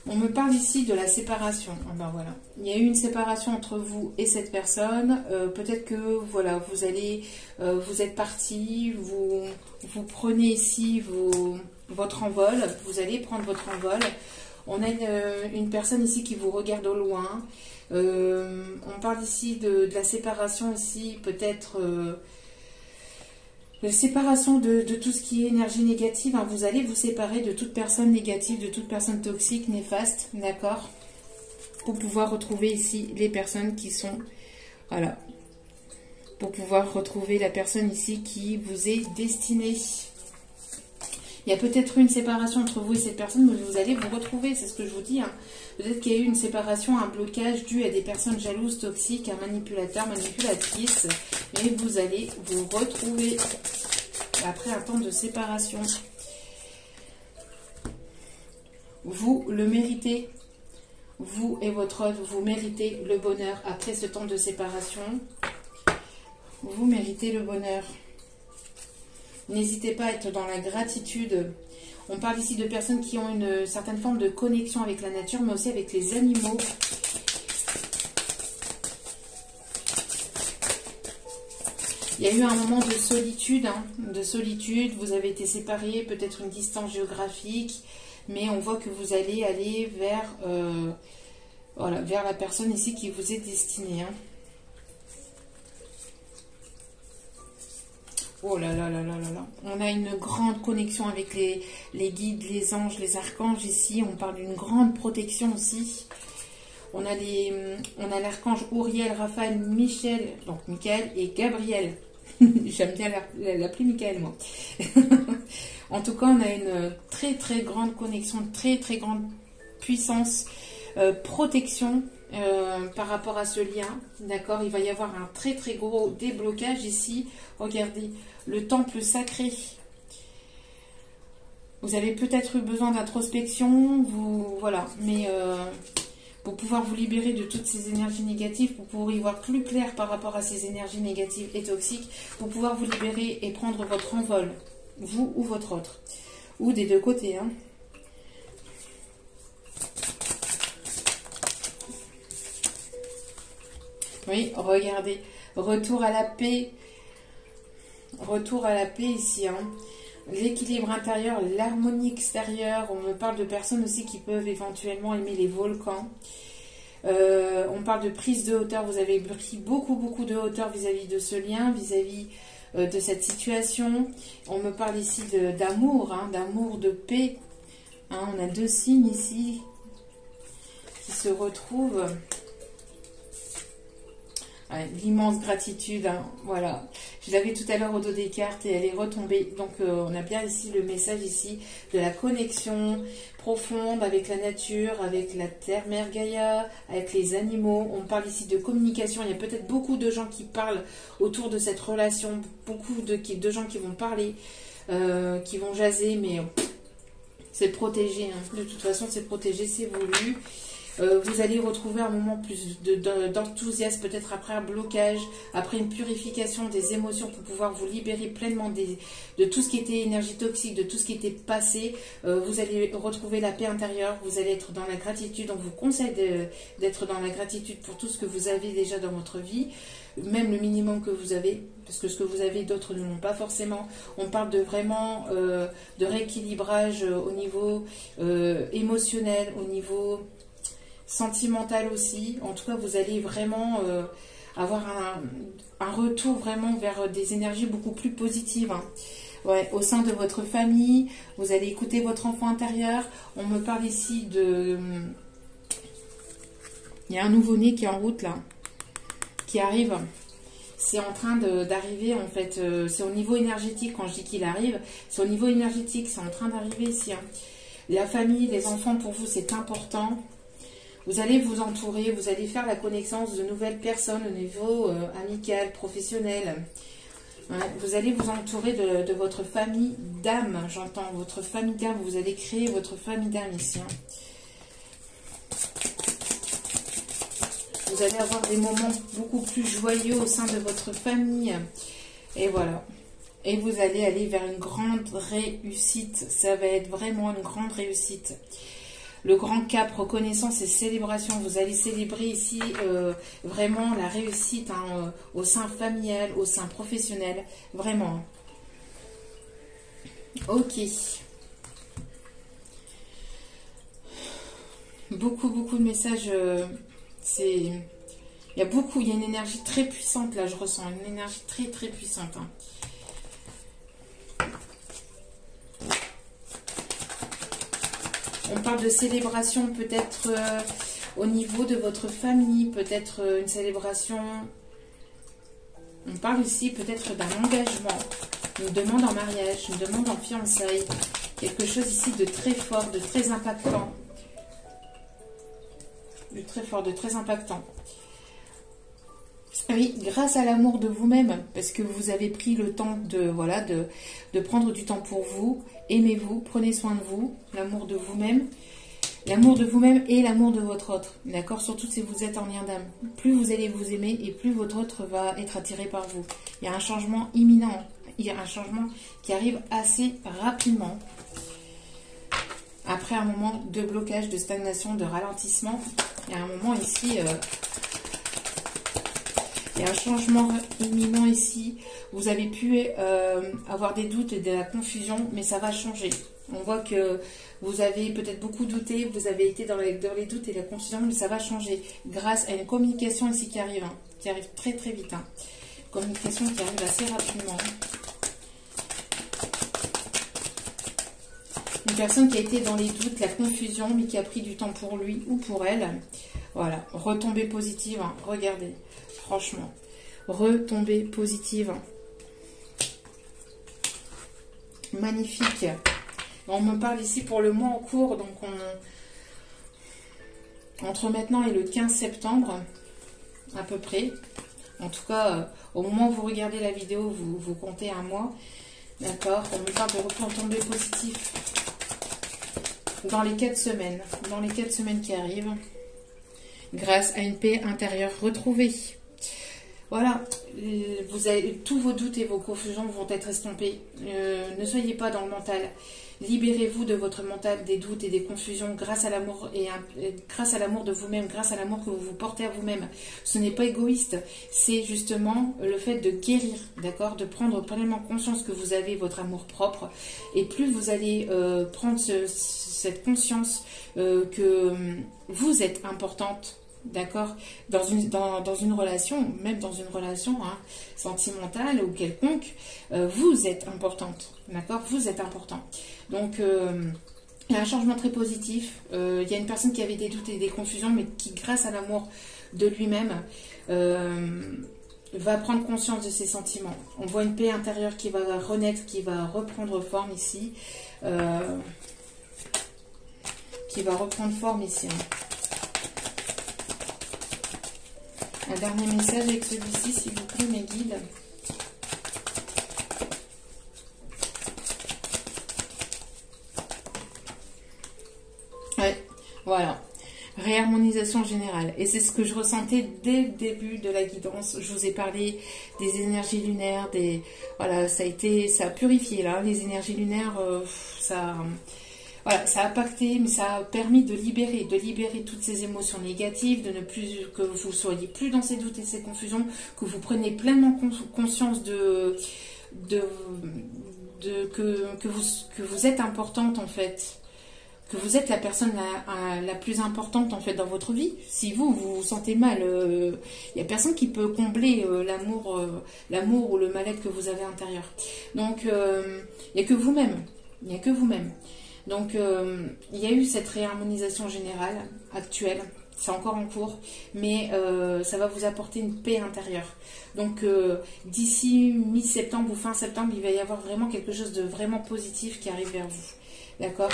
On me parle ici de la séparation. Ah ben voilà. Il y a eu une séparation entre vous et cette personne. Peut-être que voilà, vous êtes parti, vous prenez ici votre envol. Vous allez prendre votre envol. On a une personne ici qui vous regarde au loin. On parle ici de la séparation ici, peut-être la séparation de tout ce qui est énergie négative. Hein. Vous allez vous séparer de toute personne négative, de toute personne toxique, néfaste, d'accord? Pour pouvoir retrouver ici les personnes qui sont... Voilà. Pour pouvoir retrouver la personne ici qui vous est destinée. Il y a peut-être eu une séparation entre vous et cette personne, mais vous allez vous retrouver, c'est ce que je vous dis. Hein. Peut-être qu'il y a eu une séparation, un blocage dû à des personnes jalouses, toxiques, un manipulateur, manipulatrice. Et vous allez vous retrouver après un temps de séparation. Vous le méritez. Vous et votre autre, vous méritez le bonheur après ce temps de séparation. Vous méritez le bonheur. N'hésitez pas à être dans la gratitude. On parle ici de personnes qui ont une certaine forme de connexion avec la nature, mais aussi avec les animaux. Il y a eu un moment de solitude, vous avez été séparés, peut-être une distance géographique, mais on voit que vous allez aller vers, voilà, vers la personne ici qui vous est destinée. Hein. Oh là là là là là là. On a une grande connexion avec les guides, les anges, les archanges ici. On parle d'une grande protection aussi. On a l'archange Uriel, Raphaël, Michel, donc Michael et Gabriel. J'aime bien l'appeler Michael, moi. En tout cas, on a une très très grande connexion, très très grande puissance, protection par rapport à ce lien. D'accord, il va y avoir un très très gros déblocage ici. Regardez, le temple sacré. Vous avez peut-être eu besoin d'introspection, voilà, mais pour pouvoir vous libérer de toutes ces énergies négatives, pour pouvoir y voir plus clair par rapport à ces énergies négatives et toxiques, pour pouvoir vous libérer et prendre votre envol, vous ou votre autre, ou des deux côtés. Hein. Oui, regardez, retour à la paix ici, hein. L'équilibre intérieur, l'harmonie extérieure. On me parle de personnes aussi qui peuvent éventuellement aimer les volcans. On parle de prise de hauteur. Vous avez pris beaucoup de hauteur vis-à-vis de ce lien, vis-à-vis de cette situation. On me parle ici d'amour, hein, d'amour, de paix. Hein, on a deux signes ici qui se retrouvent. Ouais, l'immense gratitude, hein, voilà. Je l'avais tout à l'heure au dos des cartes et elle est retombée. Donc on a bien ici le message ici de la connexion profonde avec la nature, avec la terre-mère Gaïa, avec les animaux. On parle ici de communication. Il y a peut-être beaucoup de gens qui parlent autour de cette relation, beaucoup de gens qui vont parler, qui vont jaser, mais c'est protégé. Hein. De toute façon, c'est protégé, c'est voulu. Vous allez retrouver un moment plus d'enthousiasme, peut-être après un blocage, après une purification des émotions pour pouvoir vous libérer pleinement de tout ce qui était énergie toxique, de tout ce qui était passé. Vous allez retrouver la paix intérieure, vous allez être dans la gratitude. On vous conseille d'être dans la gratitude pour tout ce que vous avez déjà dans votre vie, même le minimum que vous avez, parce que ce que vous avez, d'autres ne l'ont pas forcément. On parle de vraiment de rééquilibrage au niveau émotionnel, au niveau sentimental aussi. En tout cas, vous allez vraiment avoir un retour vraiment vers des énergies beaucoup plus positives. Hein. Ouais, au sein de votre famille, vous allez écouter votre enfant intérieur. On me parle ici de... Il y a un nouveau-né qui est en route là, qui arrive. C'est en train d'arriver en fait. C'est au niveau énergétique quand je dis qu'il arrive. C'est au niveau énergétique, c'est en train d'arriver ici. Hein. La famille, les enfants pour vous, c'est important. Vous allez vous entourer, vous allez faire la connaissance de nouvelles personnes au niveau amical, professionnel. Ouais, vous allez vous entourer de votre famille d'âme, j'entends, votre famille d'âme. Vous allez créer votre famille d'âme ici. Hein. Vous allez avoir des moments beaucoup plus joyeux au sein de votre famille. Et voilà. Et vous allez aller vers une grande réussite. Ça va être vraiment une grande réussite. Le grand cap, reconnaissance et célébration. Vous allez célébrer ici vraiment la réussite hein, au sein familial, au sein professionnel. Vraiment. Ok. Beaucoup de messages. Il y a une énergie très puissante là, je ressens. Une énergie très puissante. Hein. On parle de célébration peut-être au niveau de votre famille, peut-être une célébration. On parle ici peut-être d'un engagement, une demande en mariage, une demande en fiançailles. Quelque chose ici de très fort, de très impactant. De très fort, de très impactant. Oui, grâce à l'amour de vous-même, parce que vous avez pris le temps de prendre du temps pour vous. Aimez-vous, prenez soin de vous, l'amour de vous-même. L'amour de vous-même et l'amour de votre autre. D'accord? Surtout si vous êtes en lien d'âme. Plus vous allez vous aimer et plus votre autre va être attiré par vous. Il y a un changement imminent. Il y a un changement qui arrive assez rapidement. Après un moment de blocage, de stagnation, de ralentissement, il y a un moment ici, il y a un changement imminent ici. Vous avez pu avoir des doutes et de la confusion, mais ça va changer. On voit que vous avez peut-être beaucoup douté, vous avez été dans les doutes et la confusion, mais ça va changer grâce à une communication ici qui arrive très très vite. Hein. Communication qui arrive assez rapidement. Une personne qui a été dans les doutes, la confusion, mais qui a pris du temps pour lui ou pour elle. Voilà, retombée positive, hein. Regardez, franchement, retombée positive. Magnifique. On me parle ici pour le mois en cours, donc entre maintenant et le 15 septembre, à peu près. En tout cas, au moment où vous regardez la vidéo, vous comptez un mois. D'accord? On me parle de retombée positive. Dans les 4 semaines, qui arrivent, grâce à une paix intérieure retrouvée. Voilà, tous vos doutes et vos confusions vont être estompés. Ne soyez pas dans le mental. Libérez-vous de votre mental, des doutes et des confusions grâce à l'amour grâce à l'amour de vous-même, grâce à l'amour que vous vous portez à vous-même. Ce n'est pas égoïste, c'est justement le fait de guérir, d'accord, de prendre pleinement conscience que vous avez votre amour propre. Et plus vous allez prendre cette conscience que vous êtes importante, d'accord, dans une relation, même dans une relation sentimentale ou quelconque, vous êtes importante, d'accord, vous êtes important. Donc, il y a un changement très positif. Il y a une personne qui avait des doutes et des confusions, mais qui, grâce à l'amour de lui-même, va prendre conscience de ses sentiments. On voit une paix intérieure qui va renaître, qui va reprendre forme ici. Un dernier message avec celui-ci, s'il vous plaît, mes guides. Ouais, voilà. Réharmonisation générale. Et c'est ce que je ressentais dès le début de la guidance. Je vous ai parlé des énergies lunaires, voilà, ça a purifié là, les énergies lunaires, voilà, ça a impacté, mais ça a permis de libérer toutes ces émotions négatives, que vous soyez plus dans ces doutes et ces confusions, que vous preniez pleinement conscience que vous êtes importante en fait, que vous êtes la personne la plus importante en fait dans votre vie. Si vous vous sentez mal, il n'y a personne qui peut combler l'amour ou le mal-être que vous avez à l'intérieur. Donc il n'y a que vous-même. Donc, il y a eu cette réharmonisation générale actuelle, c'est encore en cours, mais ça va vous apporter une paix intérieure. Donc, d'ici mi-septembre ou fin septembre, il va y avoir vraiment quelque chose de vraiment positif qui arrive vers vous. D'accord?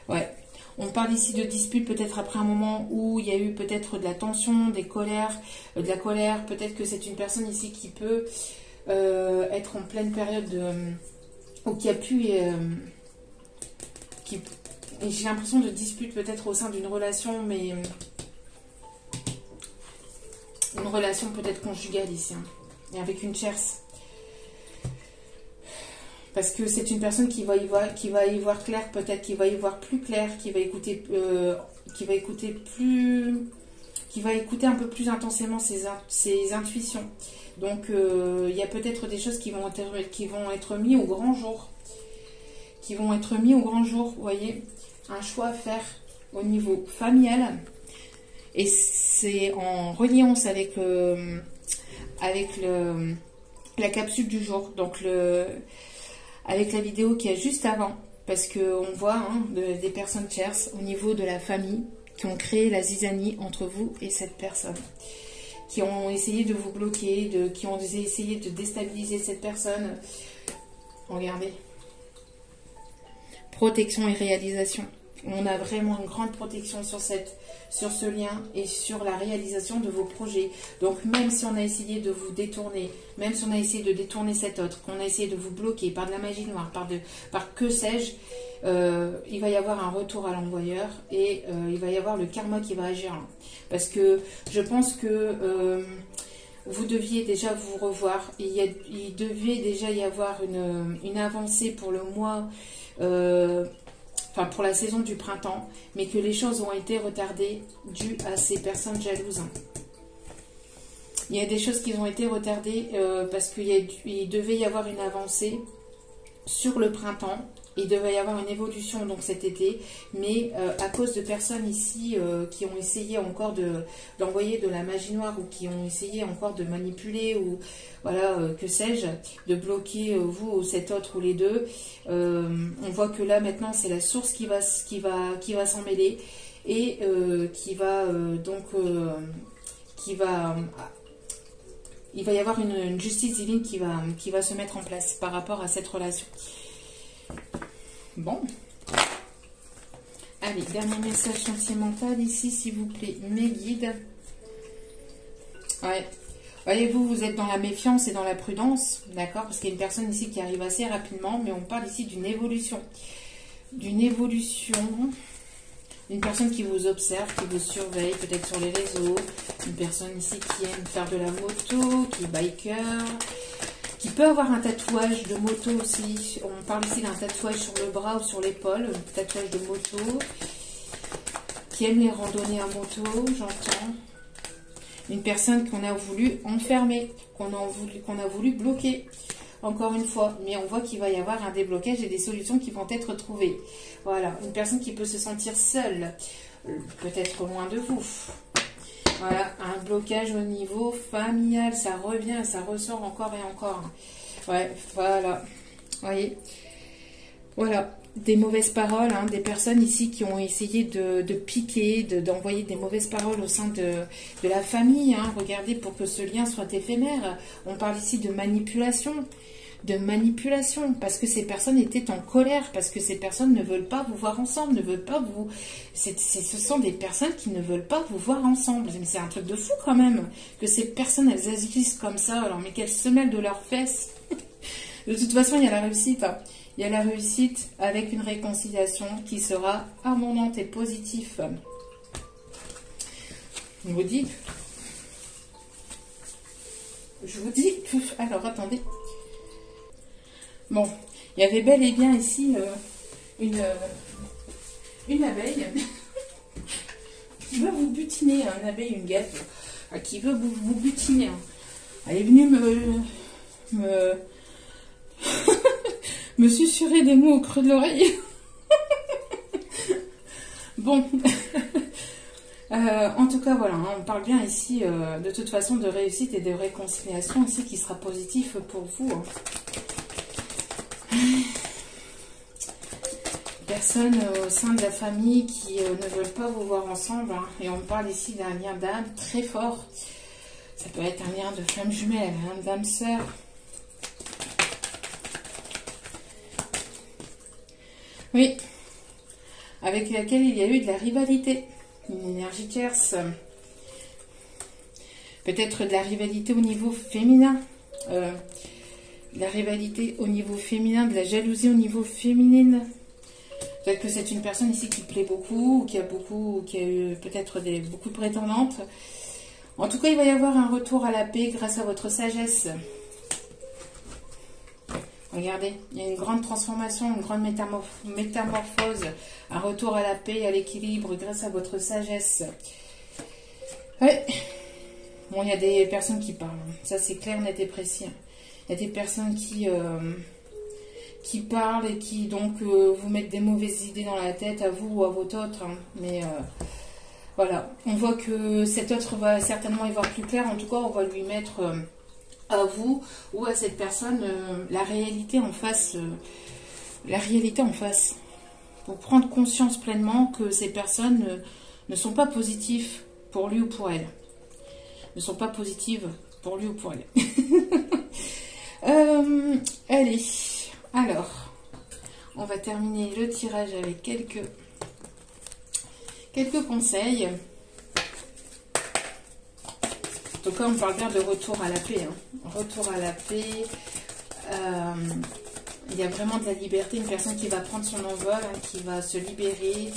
Ouais. On parle ici de disputes, peut-être après un moment où il y a eu peut-être de la tension, de la colère. Peut-être que c'est une personne ici qui peut être en pleine période ou qui a pu... Et j'ai l'impression de dispute peut-être au sein d'une relation, mais une relation peut-être conjugale ici, hein, et avec une tierce. Parce que c'est une personne qui va y voir clair, peut-être qui va y voir plus clair, qui va écouter un peu plus intensément ses intuitions. Donc il y a peut-être des choses qui vont être mises au grand jour. Vous voyez, un choix à faire au niveau familial, et c'est en reliance avec la capsule du jour, donc avec la vidéo qui est juste avant, parce qu'on voit des personnes tierces au niveau de la famille qui ont créé la zizanie entre vous et cette personne, qui ont essayé de vous bloquer, qui ont essayé de déstabiliser cette personne. Regardez. Protection et réalisation. On a vraiment une grande protection sur ce lien et sur la réalisation de vos projets. Donc même si on a essayé de vous détourner, même si on a essayé de détourner cet autre, qu'on a essayé de vous bloquer par de la magie noire, par que sais-je, il va y avoir un retour à l'envoyeur et il va y avoir le karma qui va agir. Hein. Parce que je pense que vous deviez déjà vous revoir. Il devait déjà y avoir une avancée pour le mois, enfin pour la saison du printemps, mais que les choses ont été retardées dues à ces personnes jalouses. Hein. Il y a des choses qui ont été retardées parce qu'il devait y avoir une avancée sur le printemps. Il devait y avoir une évolution donc cet été, mais à cause de personnes ici qui ont essayé encore d'envoyer de la magie noire ou qui ont essayé encore de manipuler ou voilà, que sais-je, de bloquer vous ou cet autre ou les deux, on voit que là maintenant c'est la source qui va s'en mêler et il va y avoir une justice divine qui va se mettre en place par rapport à cette relation. Bon. Allez, dernier message sentimental ici, s'il vous plaît, mes guides. Ouais. Voyez-vous, vous êtes dans la méfiance et dans la prudence, d'accord? Parce qu'il y a une personne ici qui arrive assez rapidement, mais on parle ici d'une évolution. D'une évolution... Une personne qui vous observe, qui vous surveille, peut-être sur les réseaux. Une personne ici qui aime faire de la moto, qui est biker, qui peut avoir un tatouage de moto aussi. On parle ici d'un tatouage sur le bras ou sur l'épaule, un tatouage de moto. Qui aime les randonnées à moto, j'entends. Une personne qu'on a voulu enfermer, qu'on a voulu bloquer. Encore une fois, mais on voit qu'il va y avoir un déblocage et des solutions qui vont être trouvées. Voilà, une personne qui peut se sentir seule, peut-être loin de vous. Voilà, un blocage au niveau familial, ça revient, ça ressort encore et encore. Ouais, voilà, voyez. Voilà, des mauvaises paroles, hein, des personnes ici qui ont essayé de piquer, d'envoyer des mauvaises paroles au sein de la famille. Hein. Regardez, pour que ce lien soit éphémère, on parle ici de manipulation. Parce que ces personnes étaient en colère, parce que ces personnes ne veulent pas vous voir ensemble, ne veulent pas vous... Ce sont des personnes qui ne veulent pas vous voir ensemble. Mais c'est un truc de fou quand même, que ces personnes, elles agissent comme ça, alors mais qu'elles se mêlent de leurs fesses. De toute façon, il y a la réussite. Hein. Il y a la réussite avec une réconciliation qui sera abondante et positive. Je vous dis... Alors, attendez... Bon, il y avait bel et bien ici une abeille qui veut vous butiner, une abeille, une guêpe, qui veut vous butiner. Hein. Elle est venue me susurrer des mots au creux de l'oreille. Bon, en tout cas, voilà, hein, on parle bien ici de toute façon de réussite et de réconciliation ici qui sera positif pour vous. Hein. Personnes au sein de la famille qui ne veulent pas vous voir ensemble, hein, et on parle ici d'un lien d'âme très fort. Ça peut être un lien de flamme jumelle, un lien d'âme sœur. Oui, avec laquelle il y a eu de la rivalité, une énergie tierce. Peut-être de la rivalité au niveau féminin. La rivalité au niveau féminin, de la jalousie au niveau féminine. Peut-être que c'est une personne ici qui plaît beaucoup, ou qui a eu peut-être beaucoup de prétendantes. En tout cas, il va y avoir un retour à la paix grâce à votre sagesse. Regardez, il y a une grande transformation, une grande métamorphose, un retour à la paix et à l'équilibre grâce à votre sagesse. Ouais. Bon, il y a des personnes qui parlent. Ça, c'est clair, net et précis. Il y a des personnes qui parlent et qui donc vous mettent des mauvaises idées dans la tête à vous ou à votre autre. Hein. Mais voilà, on voit que cet autre va certainement y voir plus clair. En tout cas, on va lui mettre à vous ou à cette personne la réalité en face. Pour prendre conscience pleinement que ces personnes ne sont pas positives pour lui ou pour elle. Ne sont pas positives pour lui ou pour elle. Allez, alors, on va terminer le tirage avec quelques conseils. En tout cas, on parle bien de retour à la paix. Hein. Retour à la paix. Il y a vraiment de la liberté, une personne qui va prendre son envol, hein, qui va se libérer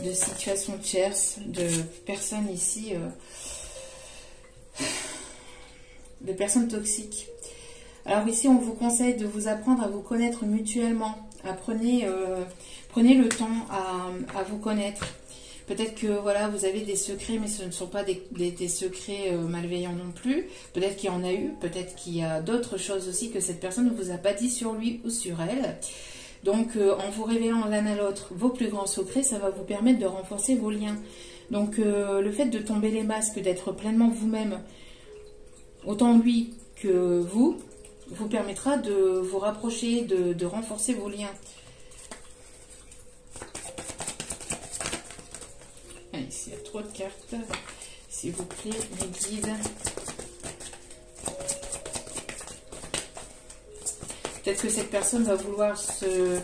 de situations tierces, de personnes ici, de personnes toxiques. Alors ici, on vous conseille de vous apprendre à vous connaître mutuellement. Prenez le temps à vous connaître. Peut-être que voilà, vous avez des secrets, mais ce ne sont pas des secrets malveillants non plus. Peut-être qu'il y en a eu, peut-être qu'il y a d'autres choses aussi que cette personne ne vous a pas dit sur lui ou sur elle. Donc, en vous révélant l'un à l'autre vos plus grands secrets, ça va vous permettre de renforcer vos liens. Donc, le fait de tomber les masques, d'être pleinement vous-même, autant lui que vous permettra de vous rapprocher, de renforcer vos liens. Allez, s'il y a trop de cartes, s'il vous plaît, mes guides. Peut-être que cette personne va vouloir se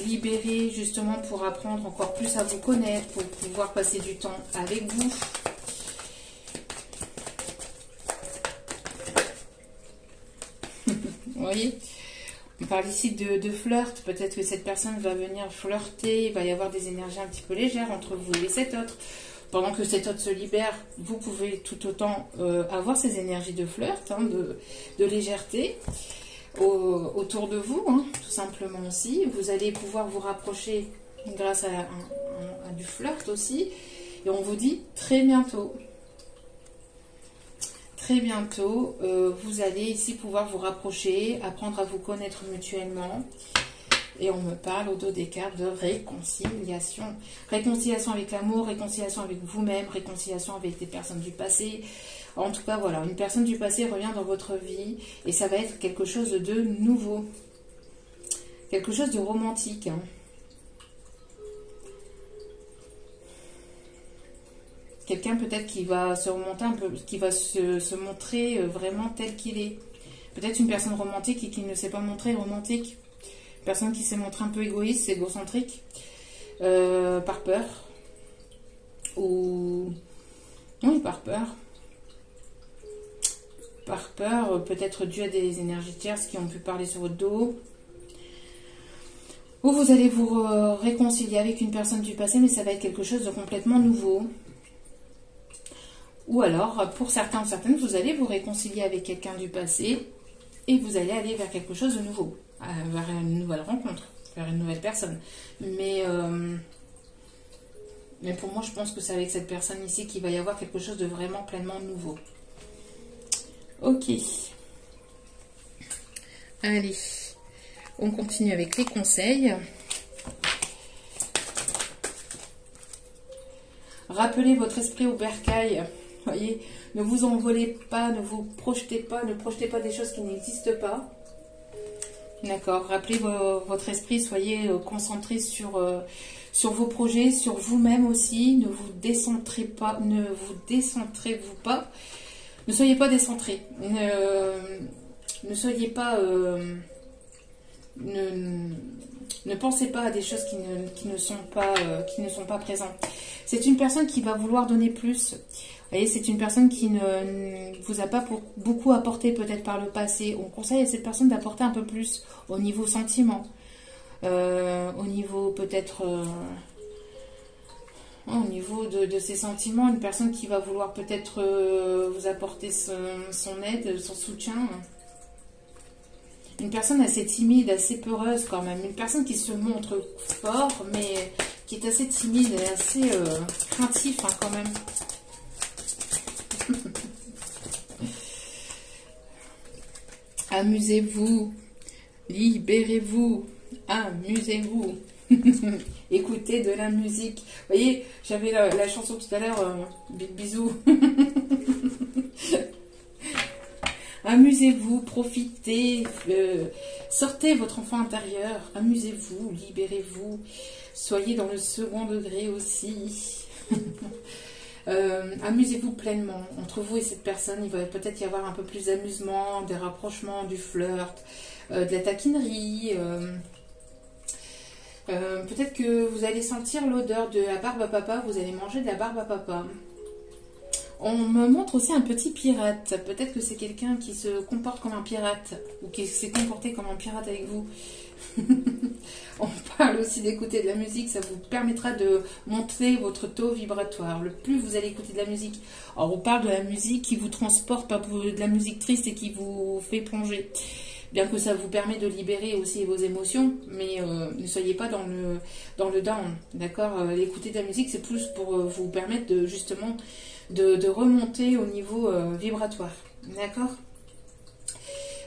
libérer justement pour apprendre encore plus à vous connaître, pour pouvoir passer du temps avec vous. Vous voyez, on parle ici de flirt. Peut-être que cette personne va venir flirter. Il va y avoir des énergies un petit peu légères entre vous et cet autre. Pendant que cet autre se libère, vous pouvez tout autant avoir ces énergies de flirt, hein, de légèreté autour de vous, hein, tout simplement aussi. Vous allez pouvoir vous rapprocher grâce à du flirt aussi. Et on vous dit très bientôt. Très bientôt, vous allez ici pouvoir vous rapprocher, apprendre à vous connaître mutuellement. Et on me parle au dos des cartes de réconciliation. Réconciliation avec l'amour, réconciliation avec vous-même, réconciliation avec des personnes du passé. En tout cas, voilà, une personne du passé revient dans votre vie et ça va être quelque chose de nouveau. Quelque chose de romantique. Hein. Quelqu'un peut-être qui va se remonter un peu, qui va se montrer vraiment tel qu'il est. Peut-être une personne romantique et qui ne s'est pas montrée romantique. Une personne qui s'est montrée un peu égoïste, égocentrique, par peur. Ou... Oui, par peur. Par peur, peut-être dû à des énergies tierces qui ont pu parler sur votre dos. Ou vous allez vous réconcilier avec une personne du passé, mais ça va être quelque chose de complètement nouveau. Ou alors, pour certains ou certaines, vous allez vous réconcilier avec quelqu'un du passé et vous allez aller vers quelque chose de nouveau, vers une nouvelle rencontre, vers une nouvelle personne. Mais pour moi, je pense que c'est avec cette personne ici qu'il va y avoir quelque chose de vraiment pleinement nouveau. Ok. Allez, on continue avec les conseils. Rappelez votre esprit au bercail. Voyez, ne vous envolez pas, ne vous projetez pas, ne projetez pas des choses qui n'existent pas. D'accord. Rappelez votre esprit, soyez concentré sur vos projets, sur vous-même aussi. Ne vous décentrez pas, ne vous décentrez-vous pas. Ne soyez pas décentré. Ne soyez pas... ne pensez pas à des choses qui ne sont pas présentes. C'est une personne qui va vouloir donner plus. Vous voyez, c'est une personne qui ne vous a pas beaucoup apporté peut-être par le passé. On conseille à cette personne d'apporter un peu plus au niveau sentiment. Au niveau peut-être... au niveau de ses sentiments. Une personne qui va vouloir peut-être vous apporter son aide, son soutien. Une personne assez timide, assez peureuse quand même. Une personne qui se montre fort, mais qui est assez timide et assez craintif hein, quand même. Amusez-vous, libérez-vous, amusez-vous. Écoutez de la musique. Vous voyez, j'avais la chanson tout à l'heure, Big Bisou. Amusez-vous, profitez, sortez votre enfant intérieur, amusez-vous, libérez-vous, soyez dans le second degré aussi. Amusez-vous pleinement entre vous et cette personne. Il va peut-être y avoir un peu plus d'amusement, des rapprochements, du flirt, de la taquinerie. Peut-être que vous allez sentir l'odeur de la barbe à papa, vous allez manger de la barbe à papa. On me montre aussi un petit pirate. Peut-être que c'est quelqu'un qui se comporte comme un pirate ou qui s'est comporté comme un pirate avec vous. On parle aussi d'écouter de la musique, ça vous permettra de monter votre taux vibratoire. Le plus vous allez écouter de la musique. Alors on parle de la musique qui vous transporte, pas de la musique triste et qui vous fait plonger. Bien que ça vous permet de libérer aussi vos émotions, mais ne soyez pas dans le down, d'accord. Écouter de la musique, c'est plus pour vous permettre de justement de remonter au niveau vibratoire, d'accord.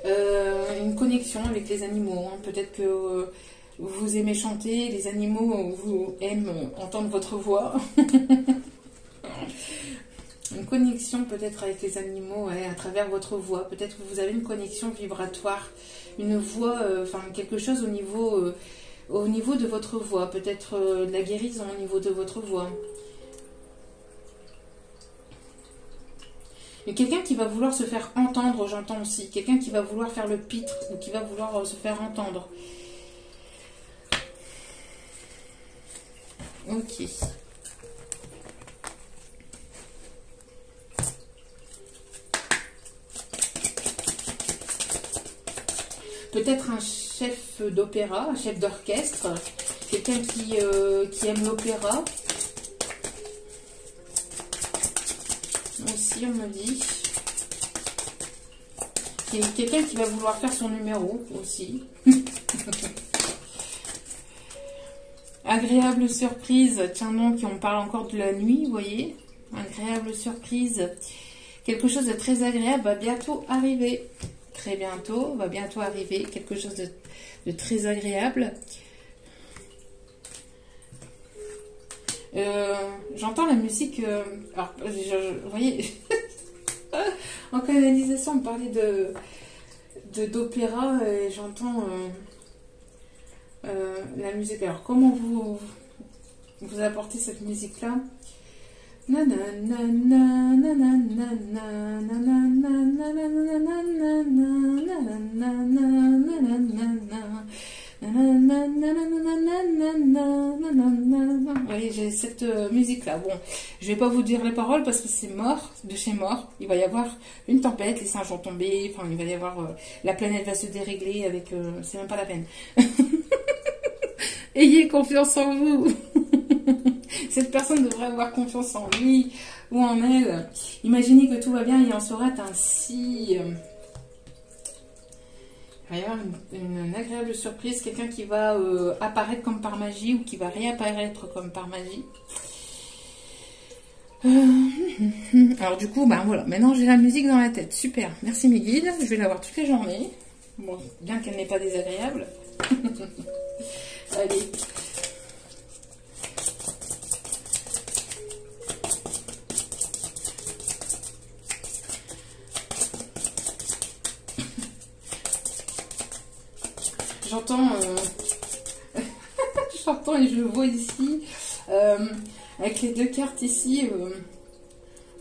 Une connexion avec les animaux, hein. Peut-être que vous aimez chanter, les animaux vous aiment entendre votre voix. Une connexion peut-être avec les animaux, ouais, à travers votre voix. Peut-être que vous avez une connexion vibratoire, une voix, enfin quelque chose au niveau de votre voix. Peut-être de la guérison au niveau de votre voix. Et quelqu'un qui va vouloir se faire entendre, j'entends aussi. Quelqu'un qui va vouloir faire le pitre ou qui va vouloir se faire entendre. Ok. Peut-être un chef d'opéra, un chef d'orchestre, quelqu'un qui aime l'opéra. Aussi, on me dit. Quelqu'un qui va vouloir faire son numéro aussi. Agréable surprise. Tiens donc, on parle encore de la nuit, vous voyez. Agréable surprise. Quelque chose de très agréable va bientôt arriver. Très bientôt, va bientôt arriver quelque chose de très agréable. J'entends la musique. Alors, vous voyez, en canalisation, on parlait d'opéra et j'entends la musique. Alors, comment vous apportez cette musique-là? Oui, j'ai cette musique là. Bon, je vais pas vous dire les paroles parce que c'est mort, de chez mort. Il va y avoir une tempête, les singes vont tomber, enfin il va y avoir la planète va se dérégler avec c'est même pas la peine. Ayez confiance en vous. Cette personne devrait avoir confiance en lui ou en elle. Imaginez que tout va bien et en sera ainsi. Il va y avoir une agréable surprise, quelqu'un qui va apparaître comme par magie ou qui va réapparaître comme par magie. Alors du coup, ben voilà, maintenant j'ai la musique dans la tête. Super, merci mes guides, je vais l'avoir toute la journée. Bon, bien qu'elle n'est pas désagréable. Allez. J'entends j'entends et je le vois ici avec les deux cartes ici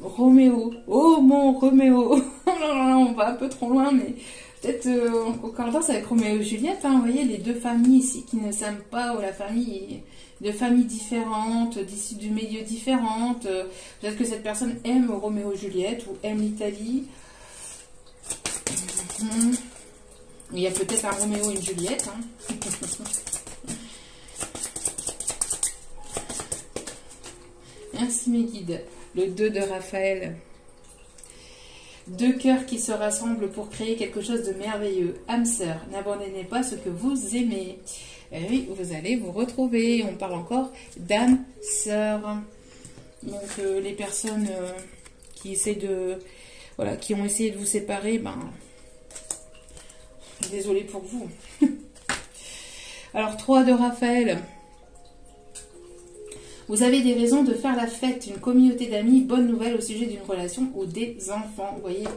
Roméo. Oh mon Roméo. On va un peu trop loin mais peut-être en concordance avec Roméo et Juliette, hein, vous voyez les deux familles ici qui ne s'aiment pas, ou la famille, deux familles différentes, d'issues du milieu différentes. Peut-être que cette personne aime Roméo et Juliette ou aime l'Italie. Il y a peut-être un Roméo et une Juliette. Hein. Merci mes guides. Le 2 de Raphaël. Deux cœurs qui se rassemblent pour créer quelque chose de merveilleux. Âme sœur, n'abandonnez pas ce que vous aimez. Et oui, vous allez vous retrouver. On parle encore d'âme sœur. Donc les personnes qui essaient de... Voilà, qui ont essayé de vous séparer, ben... Désolée pour vous. Alors, 3 de Raphaël. Vous avez des raisons de faire la fête. Une communauté d'amis, bonne nouvelle au sujet d'une relation ou des enfants. Vous voyez,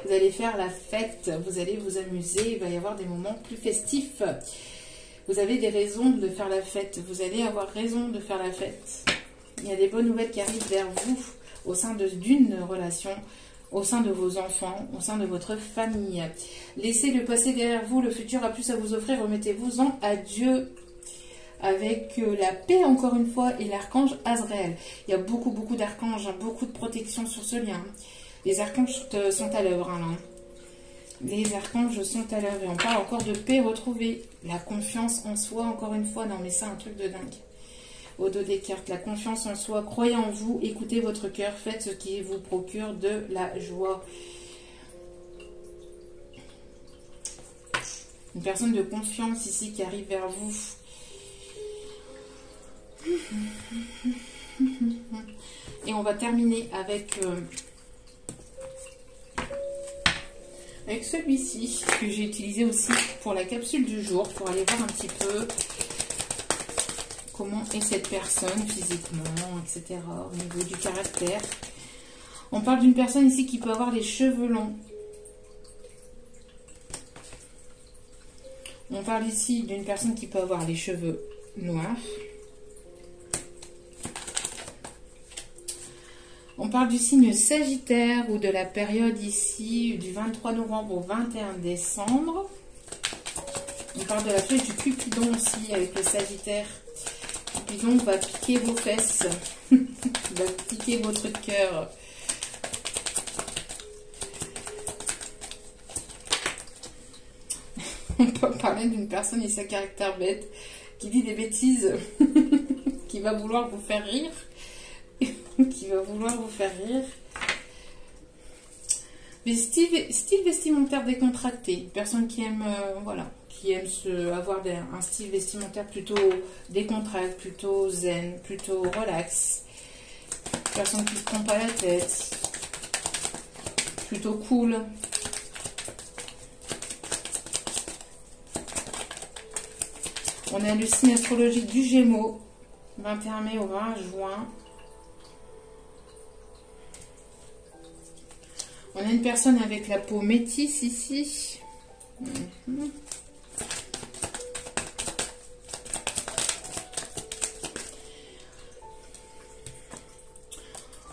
vous allez faire la fête, vous allez vous amuser, il va y avoir des moments plus festifs. Vous avez des raisons de faire la fête. Vous allez avoir raison de faire la fête. Il y a des bonnes nouvelles qui arrivent vers vous au sein d'une relation, au sein de vos enfants, au sein de votre famille. Laissez le passé derrière vous, le futur a plus à vous offrir, remettez-vous-en à Dieu. avec la paix encore une fois et l'archange Azraël. Il y a beaucoup d'archanges, hein, beaucoup de protection sur ce lien. Les archanges sont à l'œuvre. Hein, les archanges sont à l'œuvre. Et on parle encore de paix retrouvée. La confiance en soi, encore une fois. Non mais c'est un truc de dingue. Au dos des cartes, la confiance en soi. Croyez en vous, écoutez votre cœur, faites ce qui vous procure de la joie. Une personne de confiance ici qui arrive vers vous. Et on va terminer avec celui-ci que j'ai utilisé aussi pour la capsule du jour, pour aller voir un petit peu comment est cette personne physiquement, etc. Au niveau du caractère. On parle d'une personne ici qui peut avoir les cheveux longs. On parle ici d'une personne qui peut avoir les cheveux noirs. On parle du signe Sagittaire ou de la période ici du 23 novembre au 21 décembre. On parle de la flèche du Cupidon aussi avec le Sagittaire. Cupidon va piquer vos fesses, va piquer votre cœur. On peut parler d'une personne et sa caractère bête, qui dit des bêtises, qui va vouloir vous faire rire, Mais style vestimentaire décontracté, une personne qui aime, voilà, qui aime avoir un style vestimentaire plutôt décontracté, plutôt zen, plutôt relax, personne qui ne se prend pas la tête, plutôt cool. On a le signe astrologique du Gémeaux, 21 mai au 20 juin. On a une personne avec la peau métisse ici.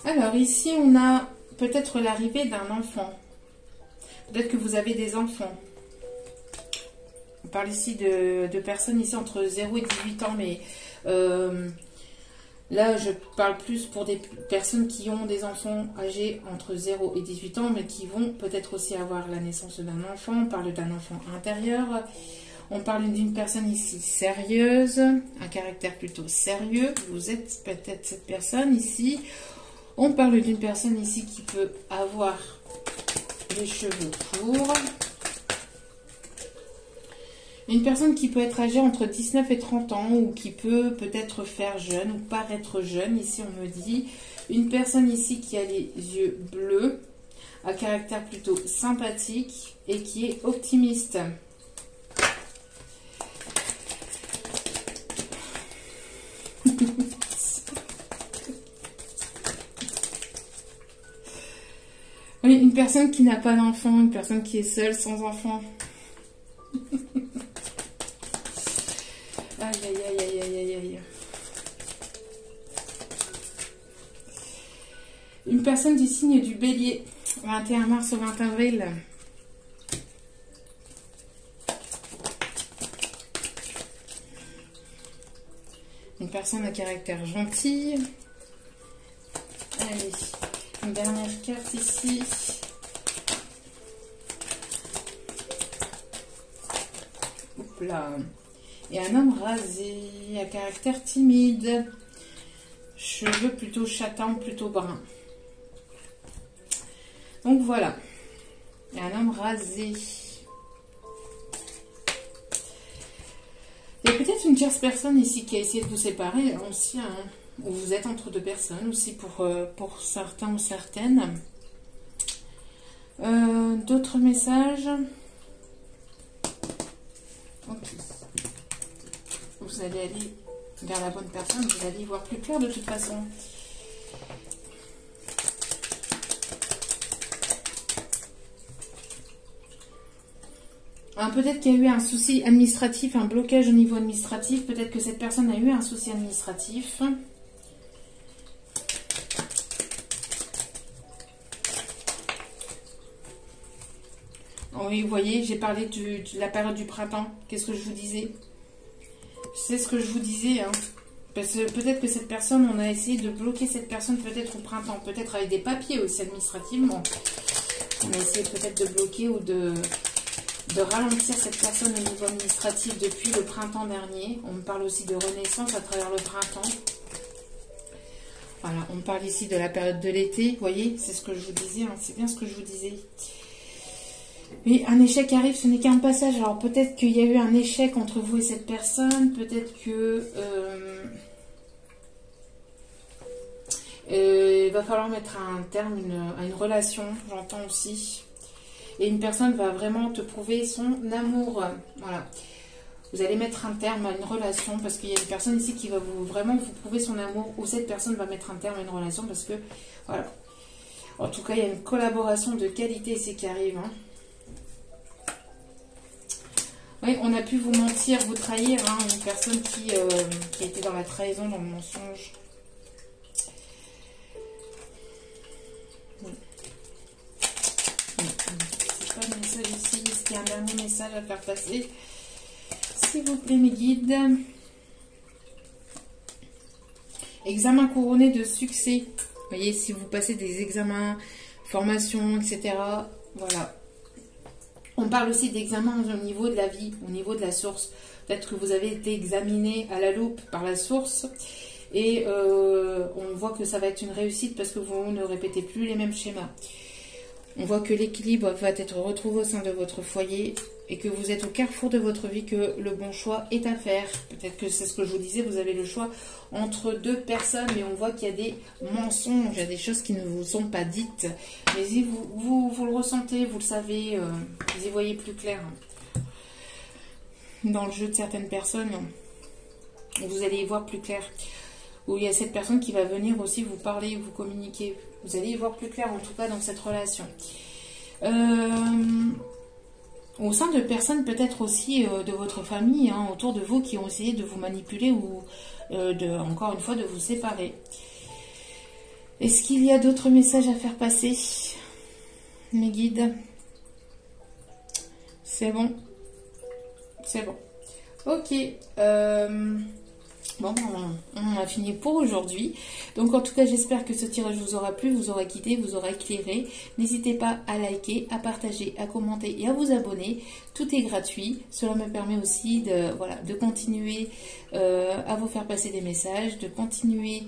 Alors ici, on a peut-être l'arrivée d'un enfant. Peut-être que vous avez des enfants. On parle ici de personnes ici entre 0 et 18 ans, mais là je parle plus pour des personnes qui ont des enfants âgés entre 0 et 18 ans, mais qui vont peut-être aussi avoir la naissance d'un enfant. On parle d'un enfant intérieur. On parle d'une personne ici sérieuse, un caractère plutôt sérieux. Vous êtes peut-être cette personne ici. On parle d'une personne ici qui peut avoir les cheveux courts. Une personne qui peut être âgée entre 19 et 30 ans ou qui peut peut-être faire jeune ou paraître jeune. Ici, on me dit une personne ici qui a les yeux bleus, à caractère plutôt sympathique et qui est optimiste. Oui, une personne qui n'a pas d'enfant, une personne qui est seule, sans enfant. Aïe, aïe, aïe, aïe, aïe, aïe. Une personne du signe du Bélier, 21 mars au 20 avril. Une personne à caractère gentil. Allez, une dernière carte ici. Hop là. Et un homme rasé, à caractère timide. Cheveux plutôt châtains, plutôt bruns. Donc voilà. Et un homme rasé. Il y a peut-être une tierce personne ici qui a essayé de vous séparer aussi, hein, ou vous êtes entre deux personnes aussi pour certains ou certaines. D'autres messages. Ok. Vous allez aller vers la bonne personne, vous allez y voir plus clair de toute façon. Peut-être qu'il y a eu un souci administratif, un blocage au niveau administratif. Peut-être que cette personne a eu un souci administratif. Oui, vous voyez, j'ai parlé de la période du printemps. Qu'est-ce que je vous disais? C'est ce que je vous disais, hein. Parce que peut-être que cette personne, on a essayé de bloquer cette personne peut-être au printemps, peut-être avec des papiers aussi administrativement. On a essayé peut-être de bloquer ou de ralentir cette personne au niveau administratif depuis le printemps dernier. On me parle aussi de renaissance à travers le printemps. Voilà, on me parle ici de la période de l'été. Vous voyez, c'est ce que je vous disais, hein, c'est bien ce que je vous disais. Oui, un échec arrive, ce n'est qu'un passage. Alors peut-être qu'il y a eu un échec entre vous et cette personne. Peut-être que il va falloir mettre un terme à une relation, j'entends aussi. Et une personne va vraiment te prouver son amour. Voilà. Vous allez mettre un terme à une relation parce qu'il y a une personne ici qui va vraiment vous prouver son amour, ou cette personne va mettre un terme à une relation parce que, voilà. En tout cas, il y a une collaboration de qualité ici qui arrive. Hein. Oui, on a pu vous mentir, vous trahir. Hein, une personne qui a été dans la trahison, dans le mensonge. C'est pas le message ici. Est-ce qu'il y a un dernier message à faire passer? S'il vous plaît, mes guides. Examen couronné de succès. Vous voyez, si vous passez des examens, formations, etc. Voilà. On parle aussi d'examen au niveau de la vie, au niveau de la source. Peut-être que vous avez été examiné à la loupe par la source. Et on voit que ça va être une réussite parce que vous ne répétez plus les mêmes schémas. On voit que l'équilibre va être retrouvé au sein de votre foyer et que vous êtes au carrefour de votre vie, que le bon choix est à faire. Peut-être que c'est ce que je vous disais, vous avez le choix entre deux personnes, mais on voit qu'il y a des mensonges, il y a des choses qui ne vous sont pas dites. Mais si vous le ressentez, vous le savez, vous y voyez plus clair. Dans le jeu de certaines personnes, vous allez y voir plus clair. Où il y a cette personne qui va venir aussi vous parler, vous communiquer. Vous allez y voir plus clair, en tout cas, dans cette relation. Au sein de personnes peut-être aussi de votre famille, hein, autour de vous, qui ont essayé de vous manipuler ou, encore une fois, de vous séparer. Est-ce qu'il y a d'autres messages à faire passer, mes guides? C'est bon. C'est bon. Ok. Bon, on a fini pour aujourd'hui. Donc, en tout cas, j'espère que ce tirage vous aura plu, vous aura guidé, vous aura éclairé. N'hésitez pas à liker, à partager, à commenter et à vous abonner. Tout est gratuit. Cela me permet aussi de continuer à vous faire passer des messages, de continuer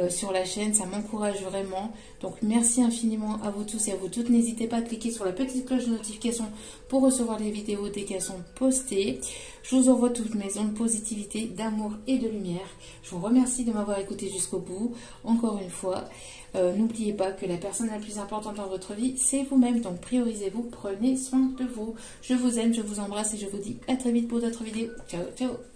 sur la chaîne. Ça m'encourage vraiment. Donc, merci infiniment à vous tous et à vous toutes. N'hésitez pas à cliquer sur la petite cloche de notification pour recevoir les vidéos dès qu'elles sont postées. Je vous envoie toutes mes ondes de positivité, d'amour et de lumière. Je vous remercie de m'avoir écouté jusqu'au bout. Encore une fois, n'oubliez pas que la personne la plus importante dans votre vie, c'est vous-même. Donc priorisez-vous, prenez soin de vous. Je vous aime, je vous embrasse et je vous dis à très vite pour d'autres vidéos. Ciao, ciao.